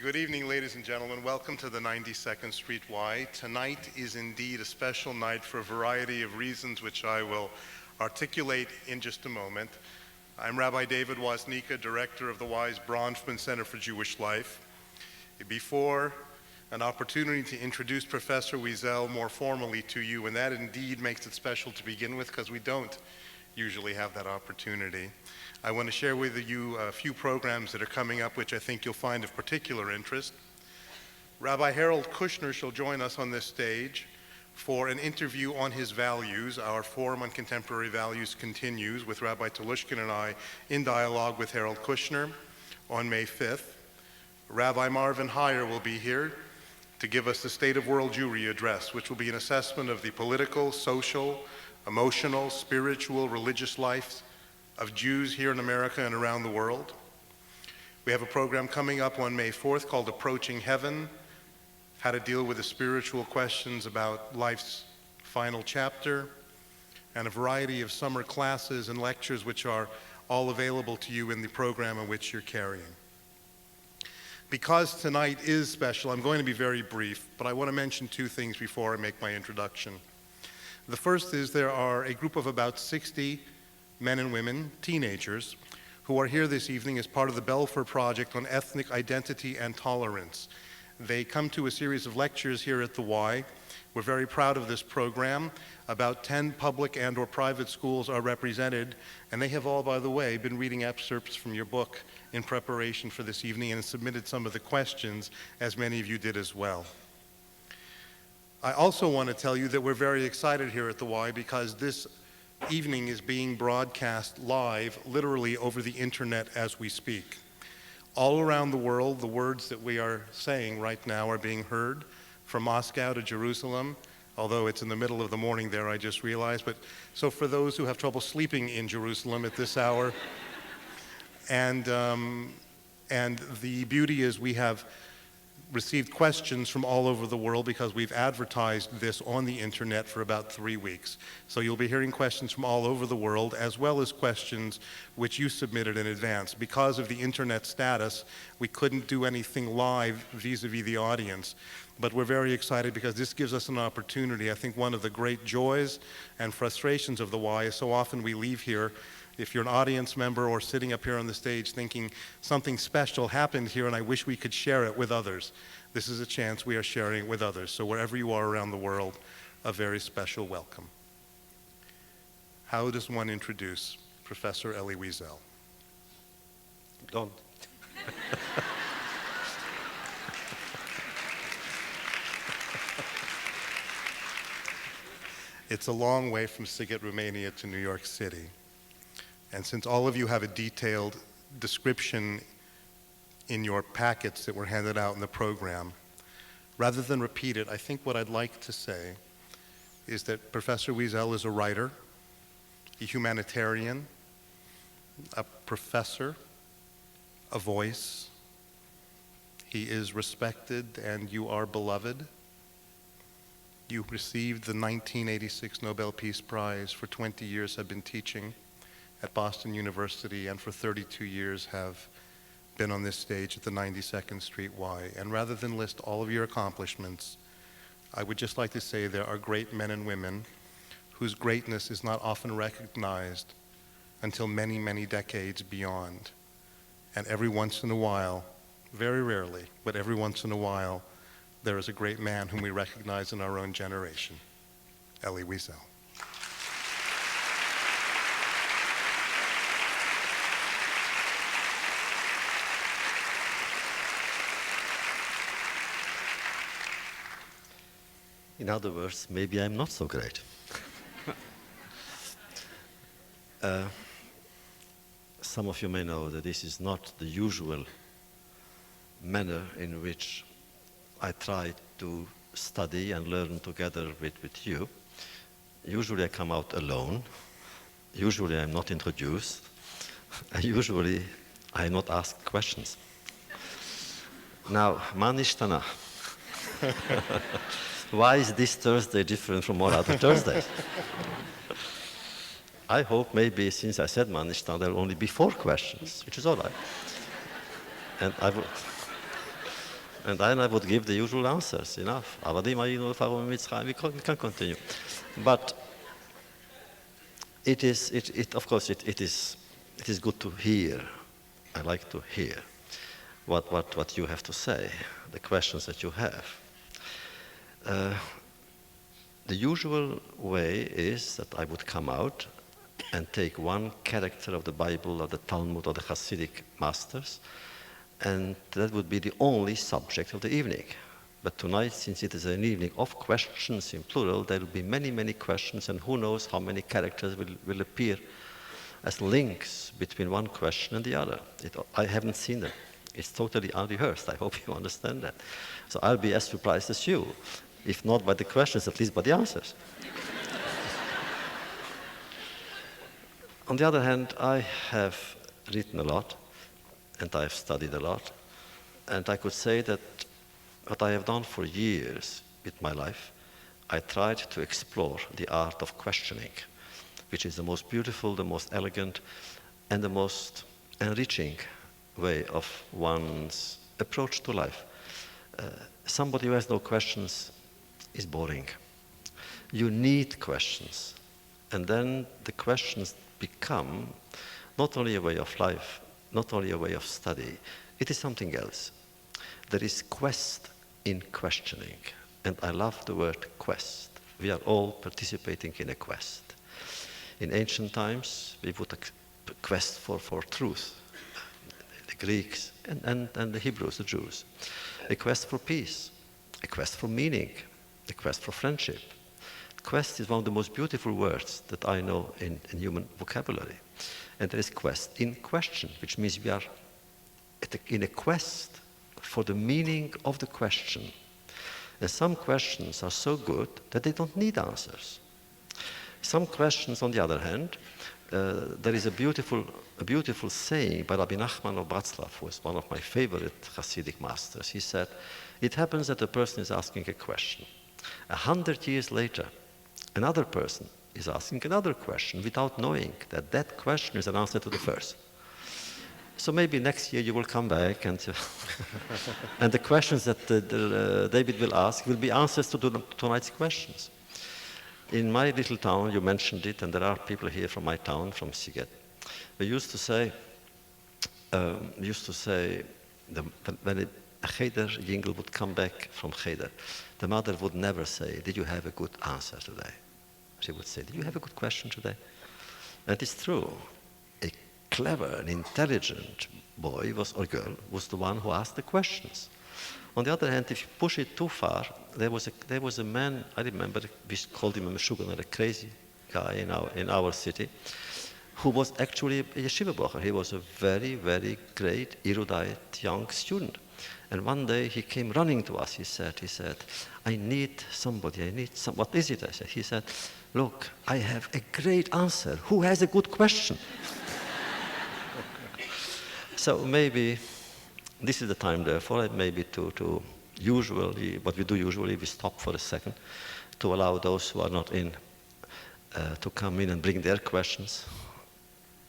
Good evening, ladies and gentlemen. Welcome to the 92nd Street Y. Tonight is indeed a special night for a variety of reasons, which I will articulate in just a moment. I'm Rabbi David Woznicka, director of the Wise Bronfman Center for Jewish Life. Before an opportunity to introduce Professor Wiesel more formally to you, and that indeed makes it special to begin with because we don't usually have that opportunity. I want to share with you a few programs that are coming up which I think you'll find of particular interest. Rabbi Harold Kushner shall join us on this stage for an interview on his values. Our Forum on Contemporary Values continues with Rabbi Telushkin and I in dialogue with Harold Kushner on May 5th. Rabbi Marvin Heyer will be here to give us the State of World Jewry address, which will be an assessment of the political, social, emotional, spiritual, religious life of Jews here in America and around the world. We have a program coming up on May 4th called Approaching Heaven, how to deal with the spiritual questions about life's final chapter, and a variety of summer classes and lectures which are all available to you in the program in which you're carrying. Because tonight is special, I'm going to be very brief, but I want to mention two things before I make my introduction. The first is there are a group of about 60 men and women, teenagers, who are here this evening as part of the Belfer Project on Ethnic Identity and Tolerance. They come to a series of lectures here at the Y. We're very proud of this program. About 10 public and or private schools are represented, and they have all, by the way, been reading excerpts from your book in preparation for this evening and submitted some of the questions, as many of you did as well. I also want to tell you that we're very excited here at the Y because this evening is being broadcast live, literally over the internet as we speak. All around the world, the words that we are saying right now are being heard from Moscow to Jerusalem, although it's in the middle of the morning there, I just realized. But so for those who have trouble sleeping in Jerusalem at this hour, and the beauty is we have received questions from all over the world because we've advertised this on the internet for about 3 weeks. So you'll be hearing questions from all over the world as well as questions which you submitted in advance. Because of the internet status, we couldn't do anything live vis-a-vis the audience. But we're very excited because this gives us an opportunity. I think one of the great joys and frustrations of the Y is so often we leave here, if you're an audience member or sitting up here on the stage thinking something special happened here and I wish we could share it with others. This is a chance we are sharing it with others. So wherever you are around the world, a very special welcome. How does one introduce Professor Elie Wiesel? Don't. It's a long way from Sighet, Romania to New York City. And since all of you have a detailed description in your packets that were handed out in the program, rather than repeat it, I think what I'd like to say is that Professor Wiesel is a writer, a humanitarian, a professor, a voice. He is respected and you are beloved. You received the 1986 Nobel Peace Prize. For 20 years have been teaching at Boston University and for 32 years have been on this stage at the 92nd Street Y. And rather than list all of your accomplishments, I would just like to say there are great men and women whose greatness is not often recognized until many, many decades beyond. And every once in a while, very rarely, but every once in a while, there is a great man whom we recognize in our own generation, Elie Wiesel. In other words, maybe I'm not so great. Some of you may know that this is not the usual manner in which I try to study and learn together with you. Usually I come out alone. Usually I'm not introduced. And usually I'm not asked questions. Now, Manishtana. Why is this Thursday different from all other Thursdays? I hope maybe since I said Manishtana, there will only be 4 questions, which is all right. And I will... And then I would give the usual answers, enough. We can continue. But of course, it is good to hear. I like to hear what you have to say, the questions that you have. The usual way is that I would come out and take one character of the Bible or the Talmud or the Hasidic masters, and that would be the only subject of the evening. But tonight, since it is an evening of questions in plural, there will be many, many questions, and who knows how many characters will appear as links between one question and the other. I haven't seen them. It's totally unrehearsed. I hope you understand that. So I'll be as surprised as you, if not by the questions, at least by the answers. On the other hand, I have written a lot, and I have studied a lot, and I could say that what I have done for years with my life, I tried to explore the art of questioning, which is the most beautiful, the most elegant, and the most enriching way of one's approach to life. Somebody who has no questions is boring. You need questions, and then the questions become not only a way of life, not only a way of study, it is something else. There is quest in questioning, and I love the word quest. We are all participating in a quest. In ancient times, we would quest for truth, the Greeks and the Hebrews, the Jews. A quest for peace, a quest for meaning, a quest for friendship. Quest is one of the most beautiful words that I know in human vocabulary. And there is quest in question, which means we are in a quest for the meaning of the question. And some questions are so good that they don't need answers. Some questions, on the other hand, there is a beautiful saying by Rabbi Nachman of Bratslav, who is one of my favorite Hasidic masters. He said, it happens that a person is asking a question. 100 years later, another person is asking another question without knowing that that question is an answer to the first. So maybe next year you will come back and and the questions that David will ask will be answers to tonight's questions. In my little town, you mentioned it, and there are people here from my town, from Siget. We used to say, when a Cheder Jingle would come back from Cheder, the mother would never say, did you have a good answer today? She would say, did you have a good question today? And it's true. A clever and intelligent boy or girl was the one who asked the questions. On the other hand, if you push it too far, there was a man, I remember, we called him a Meshuggah, a crazy guy in our city, who was actually a yeshiva bocher. He was a very, very great, erudite young student. And one day he came running to us. He said, I need somebody, what is it? I said, he said, look, I have a great answer. Who has a good question? So maybe this is the time, therefore, maybe to usually, what we do usually, we stop for a second to allow those who are not in to come in and bring their questions,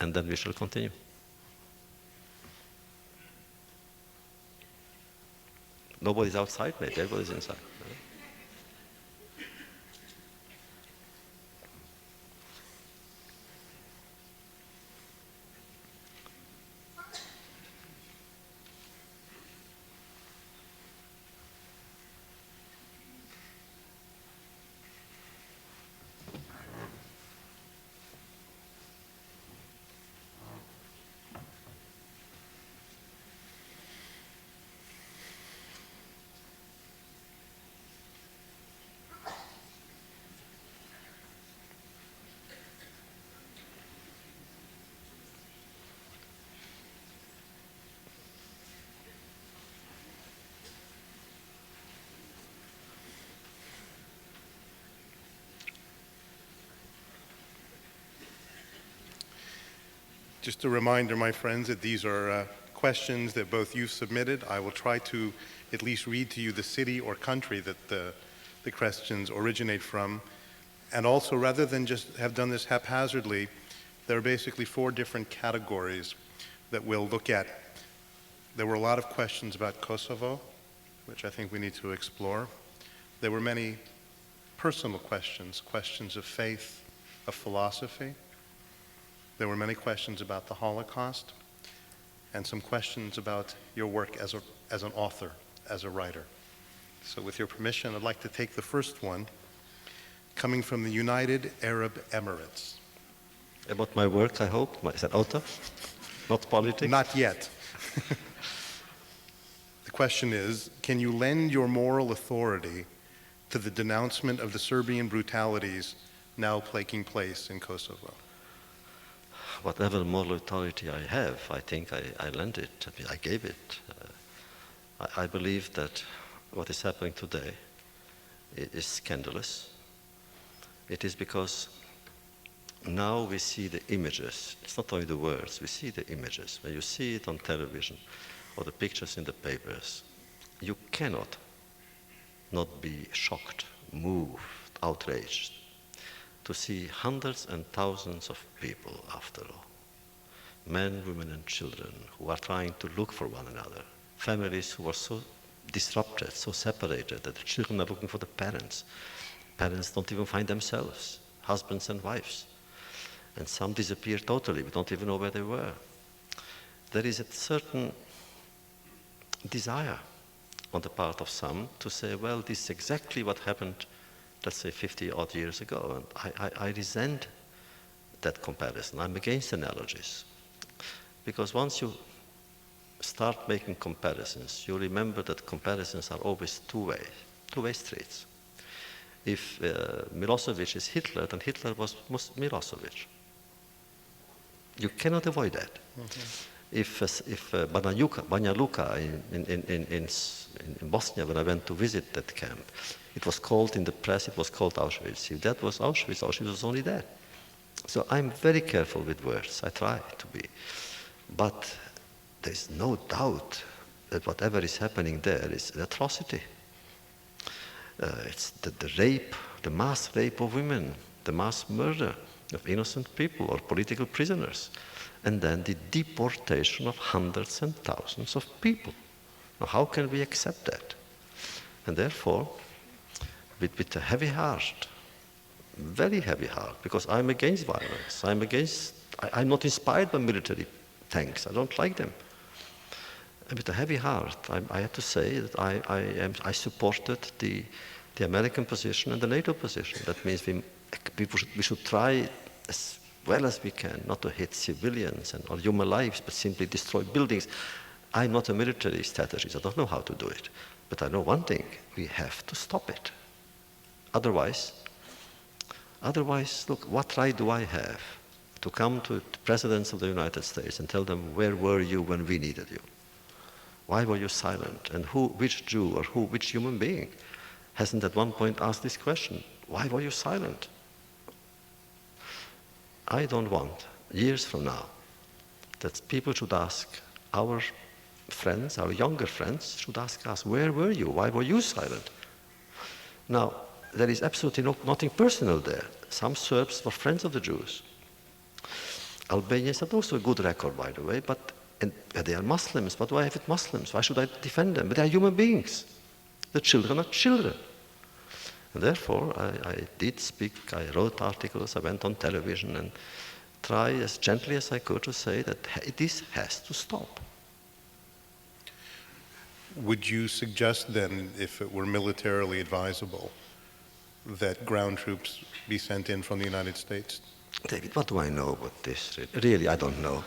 and then we shall continue. Nobody's outside, maybe everybody's inside. Just a reminder, my friends, that these are questions that both you've submitted. I will try to at least read to you the city or country that the questions originate from. And also, rather than just have done this haphazardly, there are basically 4 different categories that we'll look at. There were a lot of questions about Kosovo, which I think we need to explore. There were many personal questions, questions of faith, of philosophy. There were many questions about the Holocaust, and some questions about your work as an author, as a writer. So with your permission, I'd like to take the first one, coming from the United Arab Emirates. About my work, I hope. Is that author? Not politics? Not yet. The question is, can you lend your moral authority to the denouncement of the Serbian brutalities now taking place in Kosovo? Whatever moral authority I have, I think I lent it. I mean, I gave it. I believe that what is happening today is scandalous. It is because now we see the images. It's not only the words, we see the images. When you see it on television or the pictures in the papers, you cannot not be shocked, moved, outraged to see hundreds and thousands of people, after all, men, women, and children who are trying to look for one another, families who are so disrupted, so separated that the children are looking for the parents. Parents don't even find themselves, husbands and wives. And some disappear totally, we don't even know where they were. There is a certain desire on the part of some to say, well, this is exactly what happened, let's say 50 odd years ago. And I resent that comparison. I'm against analogies. Because once you start making comparisons, you remember that comparisons are always two-way streets. If Milosevic is Hitler, then Hitler was Milosevic. You cannot avoid that. Mm-hmm. If Banja Luka in Bosnia, when I went to visit that camp, it was called in the press, it was called Auschwitz. If that was Auschwitz, Auschwitz was only that. So I'm very careful with words, I try to be. But there's no doubt that whatever is happening there is an atrocity. It's the rape, the mass rape of women, the mass murder of innocent people or political prisoners, and then the deportation of hundreds and thousands of people. Now, how can we accept that? And therefore, with a heavy heart, very heavy heart, because I'm against violence, I'm not inspired by military tanks, I don't like them. And with a heavy heart, I have to say that I supported the American position and the NATO position. That means we should try as well as we can not to hit civilians or human lives, but simply destroy buildings. I'm not a military strategist, I don't know how to do it. But I know one thing, we have to stop it. Otherwise, look, what right do I have to come to the presidents of the United States and tell them, where were you when we needed you? Why were you silent? And which Jew or which human being hasn't at one point asked this question? Why were you silent? I don't want, years from now, that people should ask our friends, our younger friends, should ask us, where were you? Why were you silent? Now, there is absolutely nothing personal there. Some Serbs were friends of the Jews. Albanians had also a good record, by the way, but they are Muslims. What do I have with Muslims? Why should I defend them? But they are human beings. The children are children. And therefore, I did speak, I wrote articles, I went on television and tried as gently as I could to say that this has to stop. Would you suggest then, if it were militarily advisable, that ground troops be sent in from the United States? David, what do I know about this? Really, I don't know.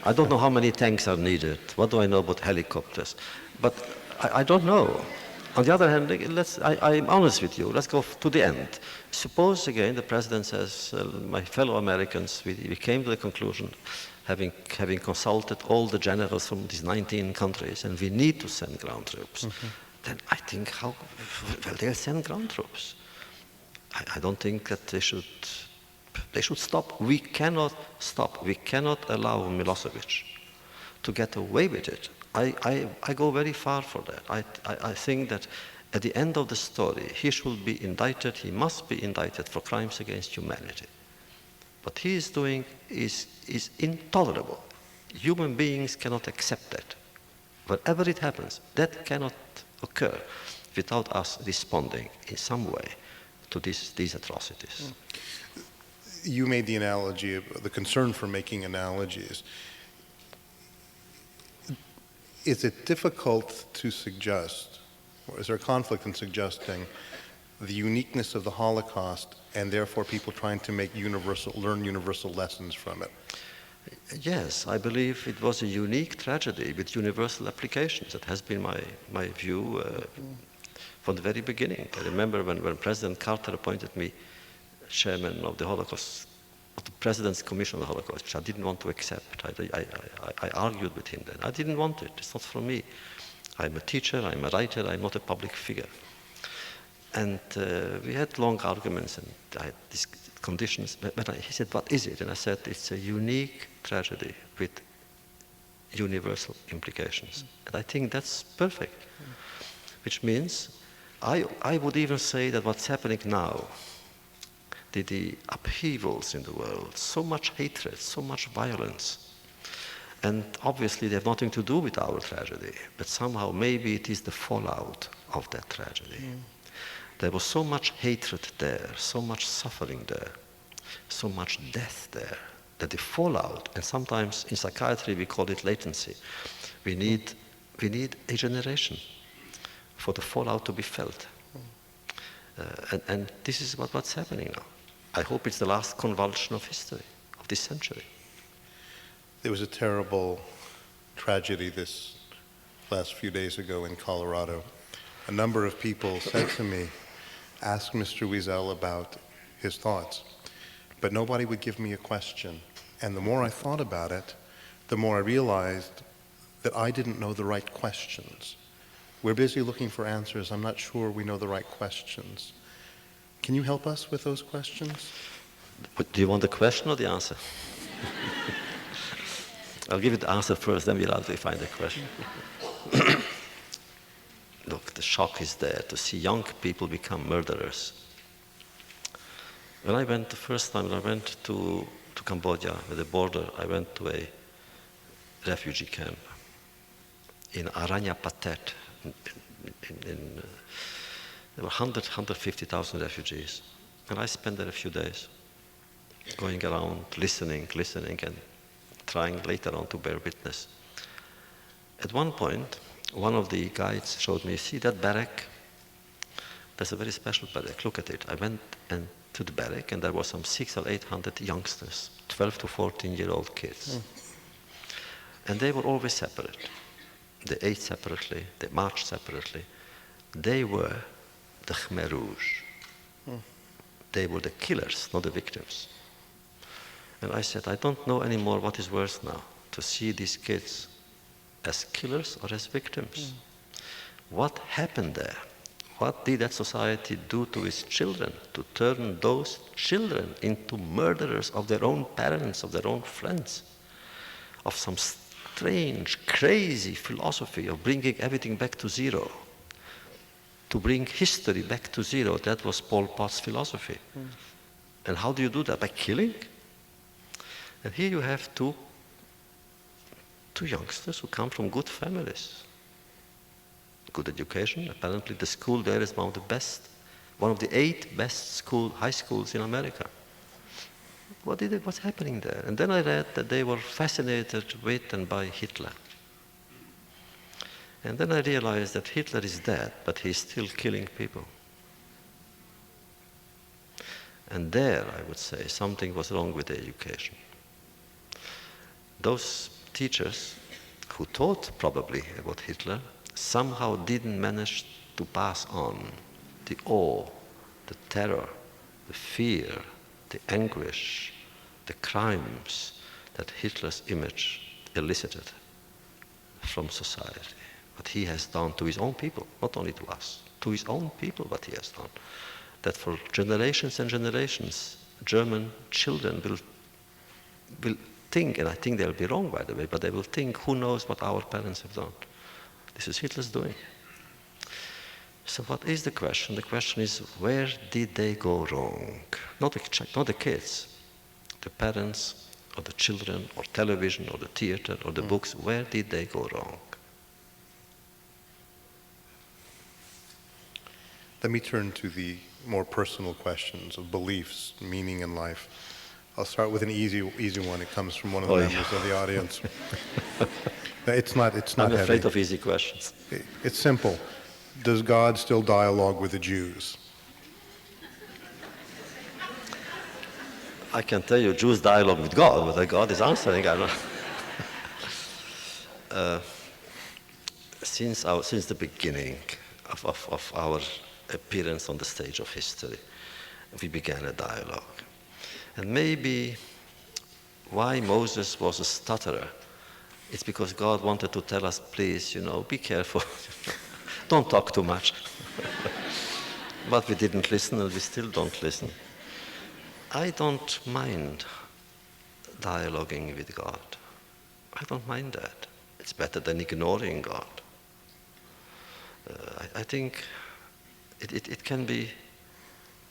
I don't know how many tanks are needed. What do I know about helicopters? But I don't know. On the other hand, I'm honest with you. Let's go to the end. Suppose, again, the president says, my fellow Americans, we came to the conclusion, having consulted all the generals from these 19 countries, and we need to send ground troops. Mm-hmm. Then I think, well, they'll send ground troops. I don't think that they should stop. We cannot stop. We cannot allow Milosevic to get away with it. I go very far for that. I think that at the end of the story, he should be indicted, he must be indicted for crimes against humanity. What he is doing is intolerable. Human beings cannot accept that. Wherever it happens, that cannot occur without us responding in some way to these atrocities. You made the analogy of the concern for making analogies. Is it difficult to suggest, or is there a conflict in suggesting the uniqueness of the Holocaust and therefore people trying to learn universal lessons from it? Yes, I believe it was a unique tragedy with universal applications. That has been my view from the very beginning. I remember when President Carter appointed me chairman of the Holocaust, of the President's Commission on the Holocaust, which I didn't want to accept. I argued with him then. I didn't want it. It's not for me. I'm a teacher, I'm a writer, I'm not a public figure. And we had long arguments, and I had these conditions. But he said, what is it? And I said, it's a unique tragedy with universal implications. And I think that's perfect. Which means, I would even say that what's happening now, the upheavals in the world, so much hatred, so much violence, and obviously they have nothing to do with our tragedy, but somehow maybe it is the fallout of that tragedy. There was so much hatred there, so much suffering there, so much death there, that the fallout, and sometimes in psychiatry we call it latency, we need a generation for the fallout to be felt. And this is what's happening now. I hope it's the last convulsion of history, of this century. There was a terrible tragedy this last few days ago in Colorado. A number of people said to me, ask Mr. Wiesel about his thoughts. But nobody would give me a question. And the more I thought about it, the more I realized that I didn't know the right questions. We're busy looking for answers. I'm not sure we know the right questions. Can you help us with those questions? But do you want the question or the answer? I'll give you the answer first, then we'll have to find the question. Look, the shock is there to see young people become murderers. When the first time I went to Cambodia, at the border, I went to a refugee camp in Aranya Patet. There were 150,000 refugees. And I spent there a few days, going around, listening, and trying later on to bear witness. At one point, one of the guides showed me, see that barrack? That's a very special barrack, look at it. I went to the barrack and there were some 600 or 800 youngsters, 12 to 14-year-old kids. And they were always separate. They ate separately, they marched separately. They were the Khmer Rouge. They were the killers, not the victims. And I said, I don't know anymore what is worse now, to see these kids as killers or as victims. What happened there? What did that society do to its children to turn those children into murderers of their own parents, of their own friends, of some strange, crazy philosophy of bringing everything back to zero, to bring history back to zero? That was Pol Pot's philosophy. And how do you do that? By killing? And here you have two youngsters who come from good families, good education. Apparently the school there is one of the 8 best high schools in America. What's happening there? And then I read that they were fascinated with and by Hitler. And then I realized that Hitler is dead, but he's still killing people. And there, I would say, something was wrong with the education. Those teachers who taught probably about Hitler somehow didn't manage to pass on the awe, the terror, the fear, the anguish, the crimes that Hitler's image elicited from society. What he has done to his own people, not only to us, to his own people what he has done. That for generations and generations, German children will think, and I think they'll be wrong by the way, but they will think, who knows what our parents have done. This is Hitler's doing. So what is the question? The question is, where did they go wrong? Not the kids, the parents, or the children, or television, or the theater, or the books. Where did they go wrong? Let me turn to the more personal questions of beliefs, meaning in life. I'll start with an easy one. It comes from one of the Oy. members of the audience. It's not I'm heavy. afraid of easy questions. It's simple. Does God still dialogue with the Jews? I can tell you, Jews dialogue with God, whether God is answering, I don't know. Since the beginning of our appearance on the stage of history, we began a dialogue. And maybe why Moses was a stutterer, it's because God wanted to tell us, please, be careful. Don't talk too much. But we didn't listen, and we still don't listen. I don't mind dialoguing with God. I don't mind that. It's better than ignoring God. I think it can be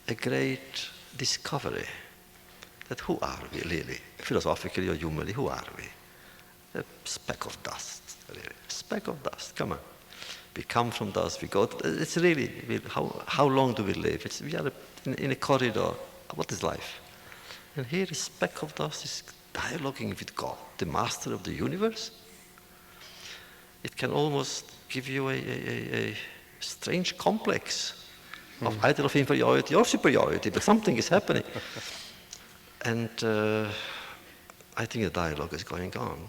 a great discovery that who are we really? Philosophically or humanly, who are we? A speck of dust, really. A speck of dust, come on. We come from dust, we go, it's really, how long do we live? We are in a corridor. What is life? And here a speck of dust is dialoguing with God, the master of the universe. It can almost give you a strange complex of either of inferiority or superiority, but something is happening. And I think the dialogue is going on.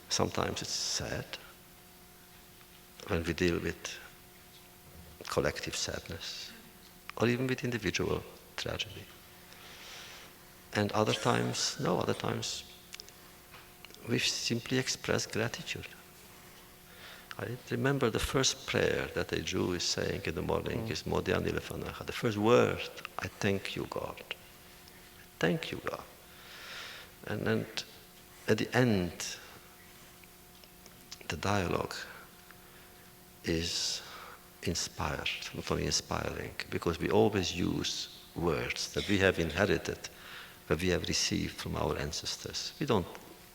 Sometimes it's sad when we deal with collective sadness or even with individual tragedy. And other times we simply express gratitude. I remember the first prayer that a Jew is saying in the morning is Modi ani lefanecha. The first word, I thank you, God. Thank you, God. And at the end, the dialogue is inspired, for me inspiring, because we always use words that we have inherited, that we have received from our ancestors. We don't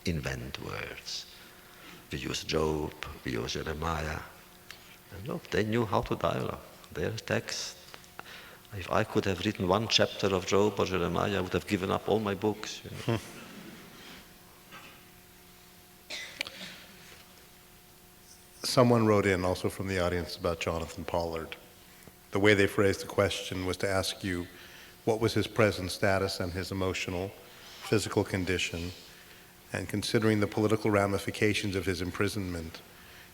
invent words. We use Job, we use Jeremiah. And look, they knew how to dialogue. Their text. If I could have written one chapter of Job or Jeremiah, I would have given up all my books. Someone wrote in also from the audience about Jonathan Pollard. The way they phrased the question was to ask you what was his present status and his emotional, physical condition, and considering the political ramifications of his imprisonment,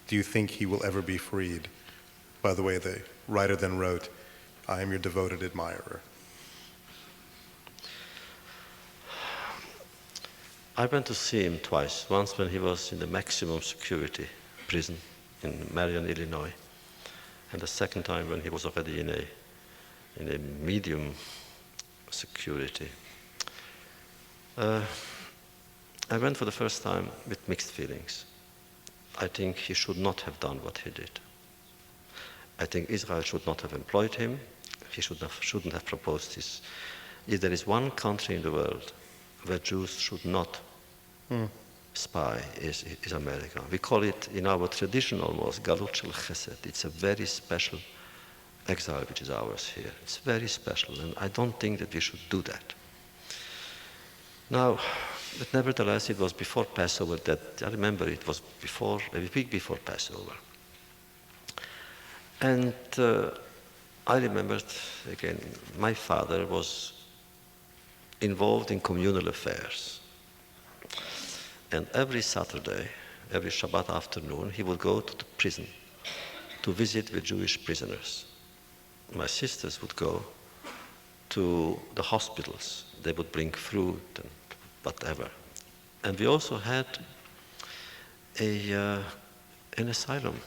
do you think he will ever be freed? By the way, the writer then wrote, I am your devoted admirer. I went to see him twice. Once when he was in the maximum security prison in Marion, Illinois, and the second time when he was already in a medium security. I went for the first time with mixed feelings. I think he should not have done what he did. I think Israel should not have employed him. He shouldn't have proposed this. If there is one country in the world where Jews should not spy, is America. We call it, in our tradition almost, Galut shel Chesed. It's a very special exile which is ours here. It's very special, and I don't think that we should do that. Now, but nevertheless, it was before Passover that, I remember it was before, a week before Passover. And I remembered, again, my father was involved in communal affairs. And every Saturday, every Shabbat afternoon, he would go to the prison to visit with Jewish prisoners. My sisters would go to the hospitals. They would bring fruit and whatever. And we also had an asylum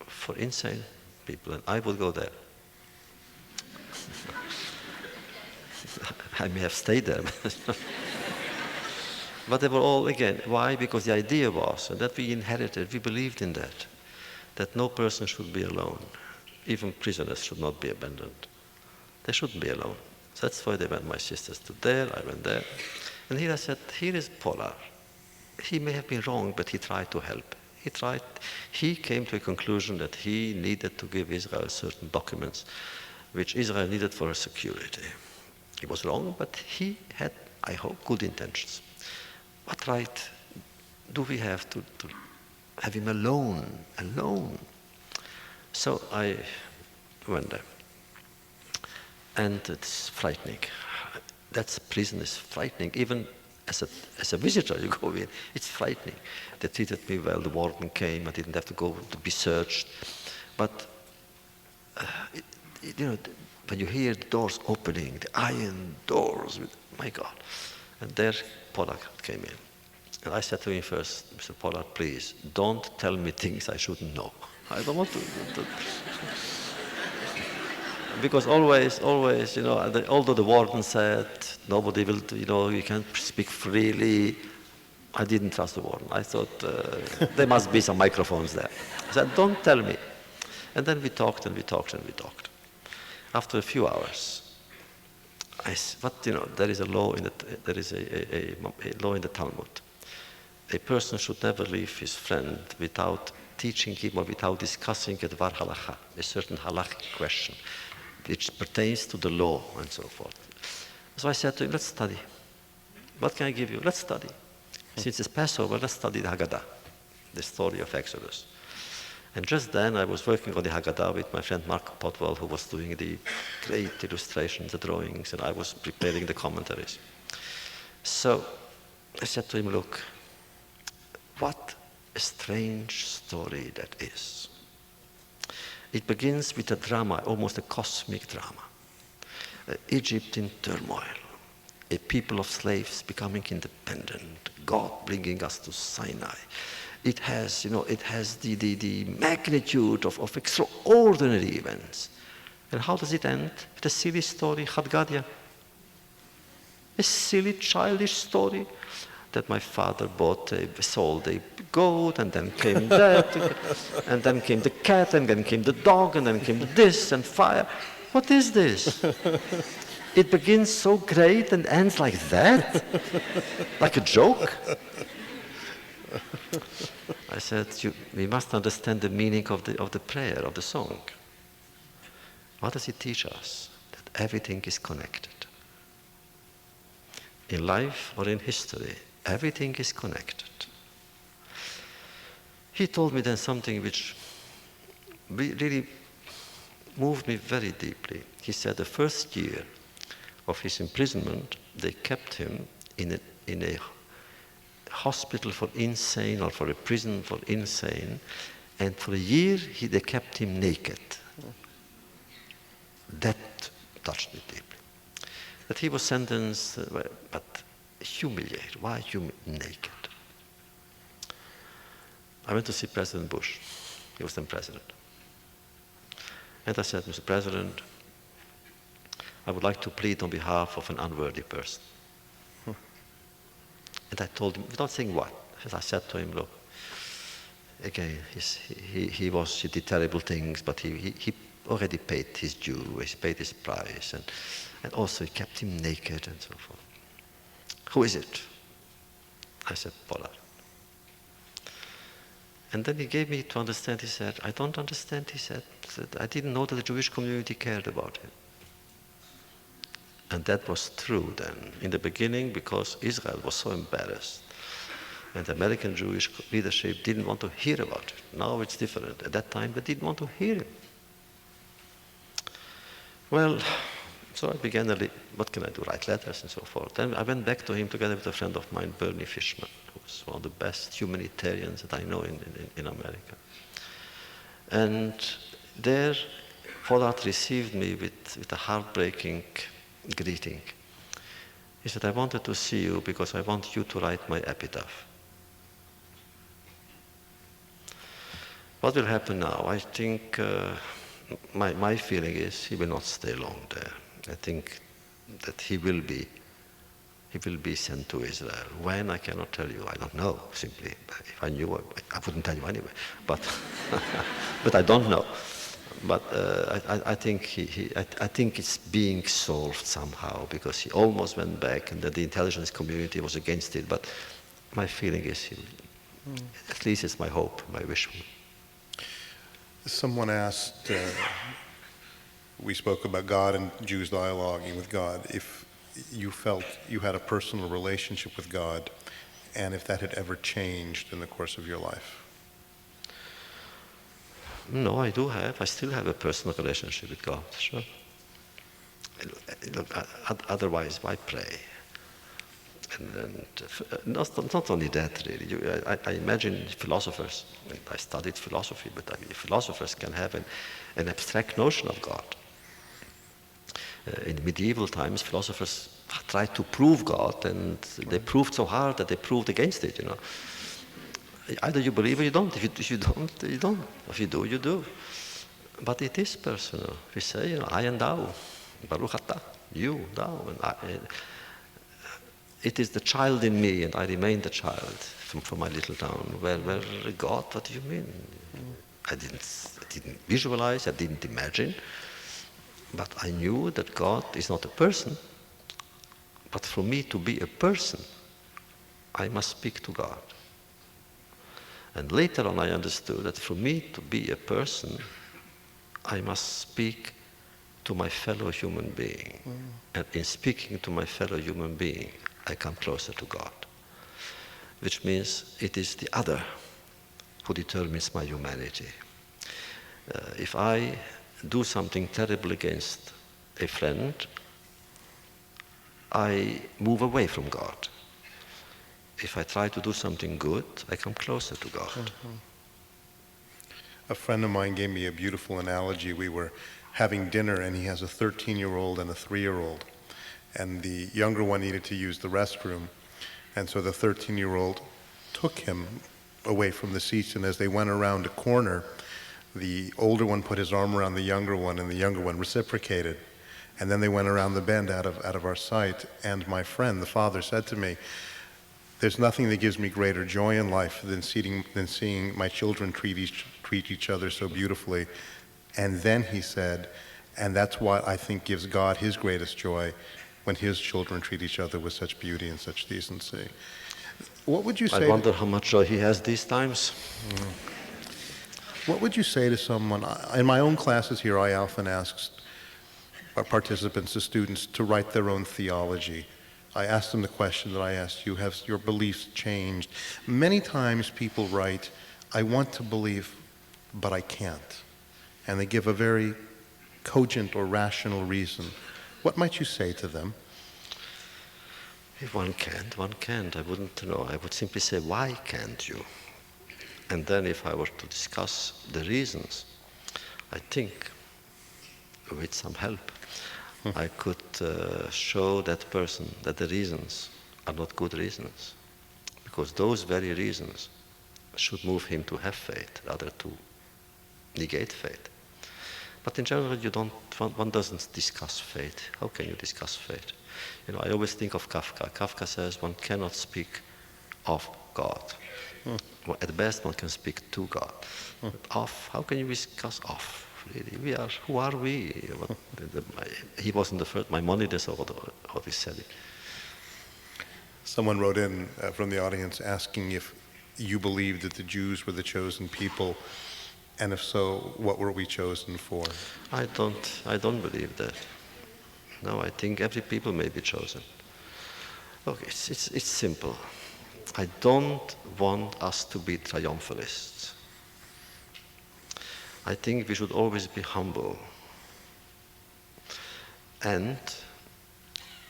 for insane people, and I would go there. I may have stayed there. But they were all, again, why? Because the idea was, and that we inherited, we believed in that no person should be alone. Even prisoners should not be abandoned. They shouldn't be alone. So that's why they went, my sisters, to there, I went there. And here I said, here is Pollard. He may have been wrong, but he tried to help. He tried. He came to a conclusion that he needed to give Israel certain documents which Israel needed for security. He was wrong, but he had, I hope, good intentions. What right do we have to have him alone? So I went there. And it's frightening. That prison is frightening. Even as a visitor, you go in, it's frightening. They treated me well, the warden came, I didn't have to go to be searched. But, when you hear the doors opening, the iron doors, my God. And there Pollard came in. And I said to him first, Mr. Pollard, please, don't tell me things I shouldn't know. I don't want to. Because always, although the warden said, nobody will, you can't speak freely, I didn't trust the warden. I thought there must be some microphones there. I said, don't tell me. And then we talked and we talked and we talked. After a few hours, there is a law in a law in the Talmud. A person should never leave his friend without teaching him or without discussing a dvar halacha, a certain halachic question, which pertains to the law and so forth. So I said to him, let's study. What can I give you? Let's study. Since it's Passover, let's study the Haggadah, the story of Exodus. And just then I was working on the Haggadah with my friend Mark Potwell, who was doing the great illustrations, the drawings, and I was preparing the commentaries. So I said to him, look, what a strange story that is. It begins with a drama, almost a cosmic drama. Egypt in turmoil, a people of slaves becoming independent, God bringing us to Sinai. It has, the magnitude of extraordinary events. And how does it end? With a silly story, Chad Gadya. A silly, childish story that my father sold a goat, and then came that, and then came the cat, and then came the dog, and then came this, and fire. What is this? It begins so great and ends like that? Like a joke? I said, we must understand the meaning of the prayer, of the song. What does it teach us? That everything is connected. In life or in history, everything is connected. He told me then something which really moved me very deeply. He said the first year of his imprisonment, they kept him in a hospital for insane, or for a prison for insane, and for a year they kept him naked. That touched me deeply. That he was sentenced, but humiliated. Why naked? I went to see President Bush. He was then president. And I said, Mr. President, I would like to plead on behalf of an unworthy person. And I told him, without saying what, I said to him, look, again, he did terrible things, but he already paid his due, he paid his price, and also he kept him naked and so forth. Who is it? I said, Pollard. And then he gave me to understand, he said, I don't understand, he said, I didn't know that the Jewish community cared about him. And that was true then, in the beginning, because Israel was so embarrassed. And the American Jewish leadership didn't want to hear about it. Now it's different. At that time, they didn't want to hear it. Well, so I began, what can I do, write letters and so forth. Then I went back to him together with a friend of mine, Bernie Fishman, who was one of the best humanitarians that I know in America. And there, Pollard received me with a heartbreaking greeting. He said, I wanted to see you because I want you to write my epitaph. What will happen now? I think my feeling is he will not stay long there. I think that he will be sent to Israel. When, I cannot tell you. I don't know, simply. If I knew, I wouldn't tell you anyway. But, but I don't know. But I think I think it's being solved somehow, because he almost went back, and that the intelligence community was against it. But my feeling is At least it's my hope, my wish. Someone asked, we spoke about God and Jews dialoguing with God, if you felt you had a personal relationship with God, and if that had ever changed in the course of your life. No, I do have. I still have a personal relationship with God, sure. Look, otherwise, why pray? And not only that, really. I imagine philosophers, and I studied philosophy, but I mean, philosophers can have an abstract notion of God. In medieval times, philosophers tried to prove God, and they proved so hard that they proved against it, you know. Either you believe or you don't. If you don't, you don't. If you do, you do. But it is personal. We say, you know, I and thou, Baruch atah, you, thou, and I. It is the child in me, and I remain the child from my little town. Well, God, what do you mean? I didn't visualize, I didn't imagine, but I knew that God is not a person. But for me to be a person, I must speak to God. And later on I understood that for me to be a person, I must speak to my fellow human being. And in speaking to my fellow human being, I come closer to God. Which means it is the other who determines my humanity. If I do something terrible against a friend, I move away from God. If I try to do something good, I come closer to God. Mm-hmm. A friend of mine gave me a beautiful analogy. We were having dinner, and he has a 13-year-old and a 3-year-old. And the younger one needed to use the restroom. And so the 13-year-old took him away from the seats, and as they went around a corner, the older one put his arm around the younger one, and the younger one reciprocated. And then they went around the bend out of our sight, and my friend, the father, said to me, "There's nothing that gives me greater joy in life than seeing my children treat each other so beautifully." And then he said, "And that's what I think gives God his greatest joy, when his children treat each other with such beauty and such decency." What would you say? I wonder how much joy he has these times. What would you say to someone? In my own classes here, I often ask our participants, the students, to write their own theology. I ask them the question that I asked you: have your beliefs changed? Many times people write, "I want to believe, but I can't." And they give a very cogent or rational reason. What might you say to them? If one can't, one can't. I wouldn't know. I would simply say, why can't you? And then if I were to discuss the reasons, I think, with some help, I could show that person that the reasons are not good reasons. Because those very reasons should move him to have faith, rather to negate faith. But in general, one doesn't discuss faith. How can you discuss faith? You know, I always think of Kafka. Kafka says one cannot speak of God. Well, at best, one can speak to God. But of, how can you discuss of? Really, who are we? He wasn't the first, Maimonides or he said it. Someone wrote in from the audience asking if you believed that the Jews were the chosen people, and if so, what were we chosen for? I don't believe that. No, I think every people may be chosen. Look, it's simple. I don't want us to be triumphalists. I think we should always be humble. And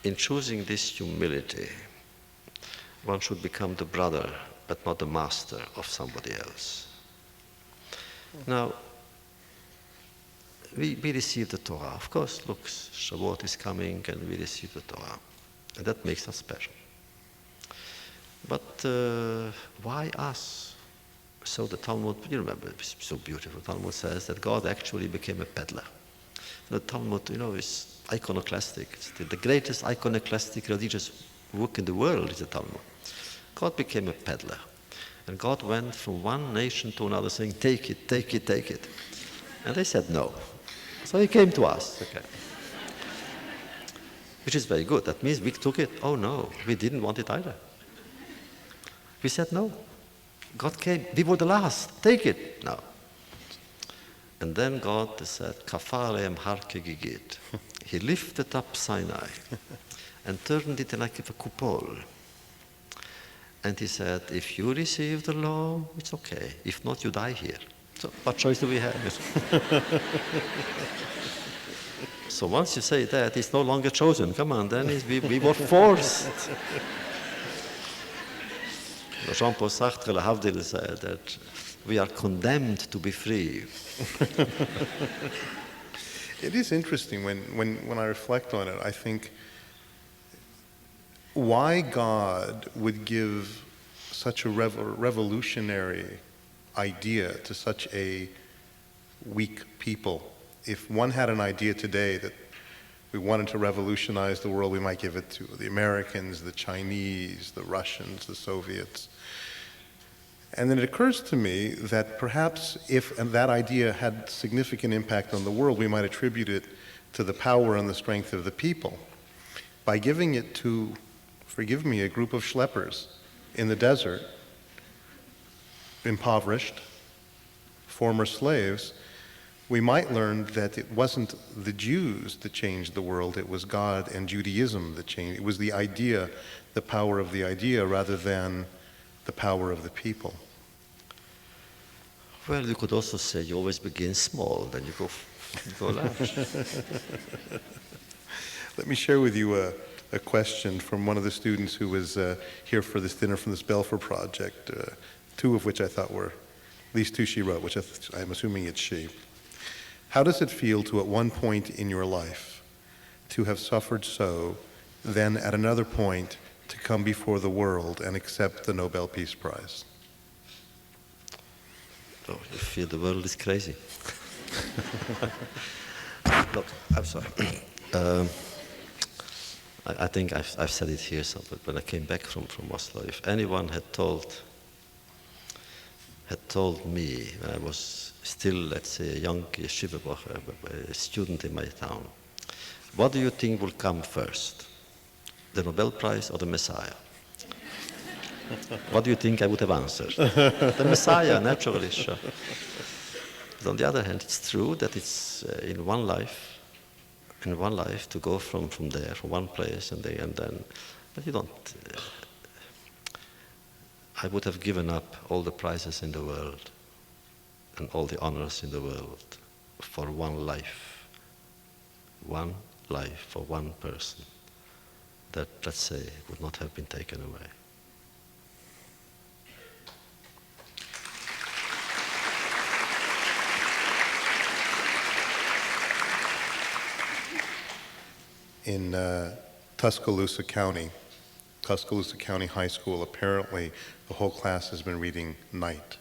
in choosing this humility, one should become the brother, but not the master of somebody else. Now, we receive the Torah. Of course, look, Shavuot is coming and we receive the Torah. And that makes us special. But why us? So the Talmud, you remember, it's so beautiful. The Talmud says that God actually became a peddler. The Talmud, you know, is iconoclastic. It's the greatest iconoclastic religious book in the world is the Talmud. God became a peddler. And God went from one nation to another saying, take it, take it, take it. And they said no. So he came to us, okay. Which is very good. That means we took it. Oh no, we didn't want it either. We said no. God came. We were the last. Take it now. And then God said, Kafalem harke gigit. He lifted up Sinai and turned it like a kupol. And he said, if you receive the law, it's okay. If not, you die here. So what choice do we have? So once you say that, it's no longer chosen. Come on, then we were forced. Jean-Paul Sartre, Havdil said that we are condemned to be free. It is interesting when I reflect on it, I think why God would give such a revolutionary idea to such a weak people. If one had an idea today that we wanted to revolutionize the world, we might give it to the Americans, the Chinese, the Russians, the Soviets. And then it occurs to me that perhaps if that idea had significant impact on the world, we might attribute it to the power and the strength of the people. By giving it to, forgive me, a group of schleppers in the desert, impoverished, former slaves, we might learn that it wasn't the Jews that changed the world, it was God and Judaism that changed. It was the idea, the power of the idea, rather than the power of the people. Well, you could also say you always begin small, then you go large. Let me share with you a question from one of the students who was here for this dinner from this Belfer project, two of which I thought were, these two she wrote, which I'm assuming it's she. How does it feel to at one point in your life to have suffered so, then at another point to come before the world and accept the Nobel Peace Prize? Oh, you feel the world is crazy. Look, I'm sorry. I think I've said it here, but when I came back from Oslo, if anyone had told me when I was still, let's say, a young yeshiva, a student in my town, what do you think will come first, the Nobel Prize or the Messiah? What do you think I would have answered? The Messiah, naturally, sure. But on the other hand, it's true that it's in one life to go from there, from one place and then, but you don't, I would have given up all the prizes in the world and all the honors in the world for one life for one person that, let's say, would not have been taken away. In Tuscaloosa County High School, apparently the whole class has been reading Night.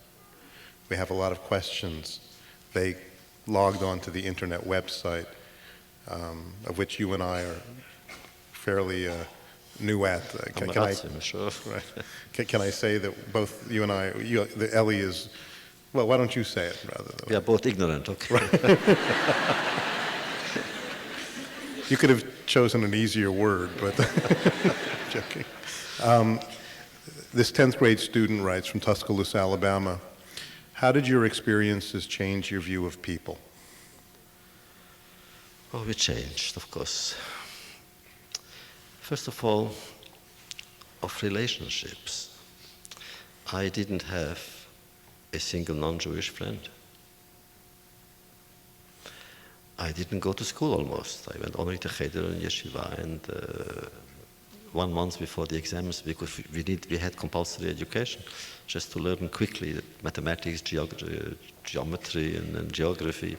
We have a lot of questions. They logged onto the internet website, of which you and I are fairly new at. Can I say that both you and I, the Ellie is, well, why don't you say it rather? We are both ignorant, okay. You could have chosen an easier word, but joking. This 10th grade student writes from Tuscaloosa, Alabama, how did your experiences change your view of people? Well, we changed, of course. First of all, of relationships. I didn't have a single non-Jewish friend. I didn't go to school almost. I went only to Cheder and Yeshiva, and 1 month before the exams we had compulsory education just to learn quickly mathematics, geometry and geography,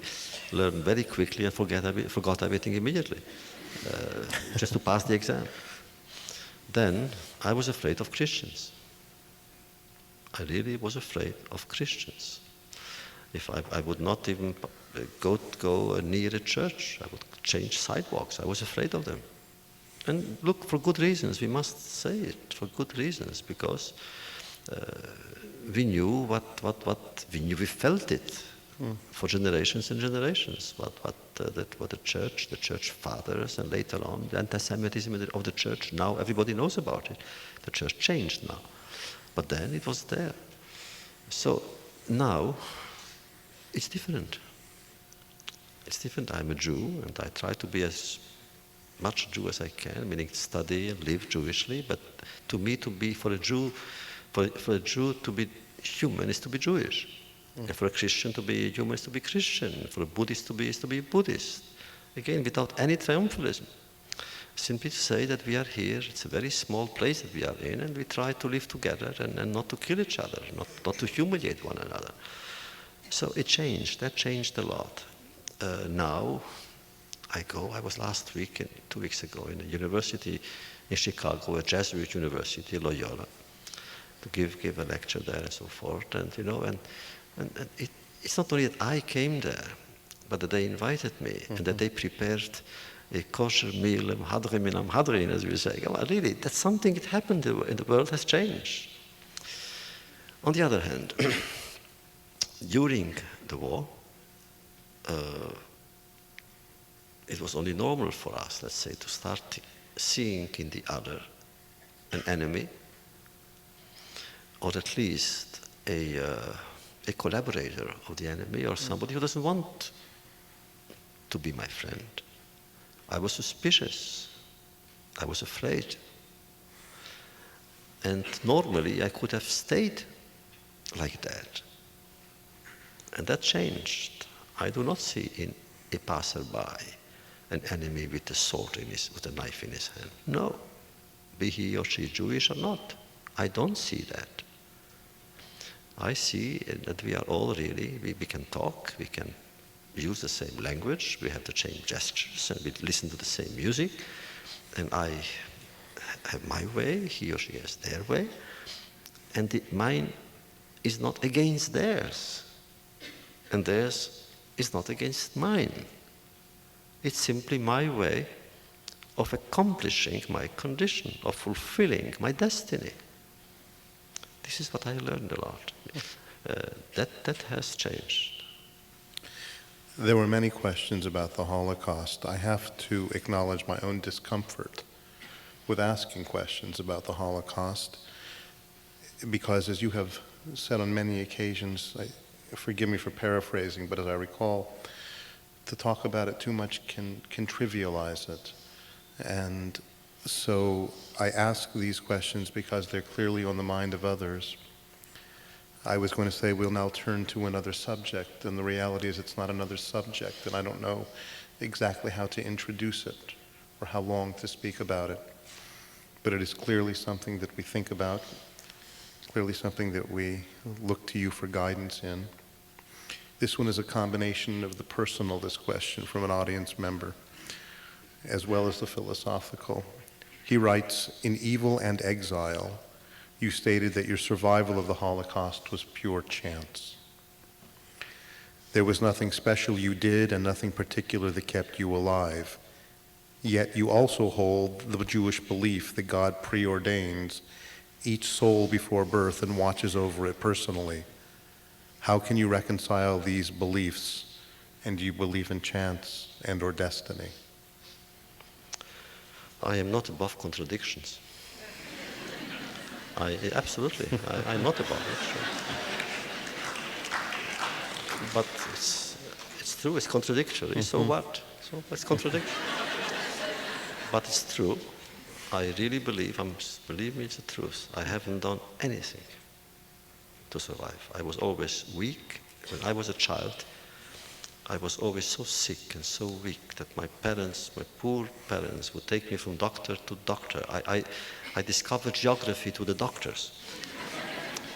learn very quickly and forgot everything immediately, just to pass the exam. Then I was afraid of Christians. I really was afraid of Christians. If I would not even go near a church, I would change sidewalks. I was afraid of them. And look, for good reasons, we must say it, for good reasons, because we knew we felt it for generations and generations, what the church fathers, and later on the anti-Semitism of the church, now everybody knows about it. The church changed now. But then it was there. So now it's different. It's different. I'm a Jew, and I try to be as much Jew as I can, meaning study and live Jewishly. But to me, for a Jew to be human is to be Jewish. And for a Christian to be human is to be Christian. For a Buddhist to be Buddhist. Again, without any triumphalism. Simply to say that we are here, it's a very small place that we are in, and we try to live together and not to kill each other, not to humiliate one another. So it changed. That changed a lot. Now, I was last week, 2 weeks ago, in a university in Chicago, a Jesuit university, Loyola, to give a lecture there and so forth. And it's not only that I came there, but that they invited me and that they prepared a kosher meal, hadrin minam hadrin, as we say. Well, really, that's something that happened in the world has changed. On the other hand, during the war, it was only normal for us, let's say, to start seeing in the other an enemy, or at least a collaborator of the enemy, or somebody who doesn't want to be my friend. I was suspicious. I was afraid. And normally I could have stayed like that. And that changed. I do not see in a passerby an enemy with a sword with a knife in his hand. No, be he or she Jewish or not. I don't see that. I see that we are all really, we can talk, we can use the same language, we have the same gestures, and we listen to the same music, and I have my way, he or she has their way, and mine is not against theirs, and theirs is not against mine. It's simply my way of accomplishing my condition, of fulfilling my destiny. This is what I learned a lot. That has changed. There were many questions about the Holocaust. I have to acknowledge my own discomfort with asking questions about the Holocaust, because as you have said on many occasions, forgive me for paraphrasing, but as I recall, to talk about it too much can trivialize it. And so I ask these questions because they're clearly on the mind of others. I was going to say we'll now turn to another subject, and the reality is it's not another subject, and I don't know exactly how to introduce it or how long to speak about it. But it is clearly something that we think about, clearly something that we look to you for guidance in. This one is a combination of the personal, this question from an audience member, as well as the philosophical. He writes, "In Evil and Exile, you stated that your survival of the Holocaust was pure chance. There was nothing special you did and nothing particular that kept you alive. Yet you also hold the Jewish belief that God preordains each soul before birth and watches over it personally. How can you reconcile these beliefs? And do you believe in chance and or destiny?" I am not above contradictions. Absolutely, I'm not above it. Sure. But it's true, it's contradictory, so what? So it's contradictory. But it's true. I really believe me, it's the truth. I haven't done anything to survive. I was always weak. When I was a child, I was always so sick and so weak that my poor parents, would take me from doctor to doctor. I discovered geography to the doctors.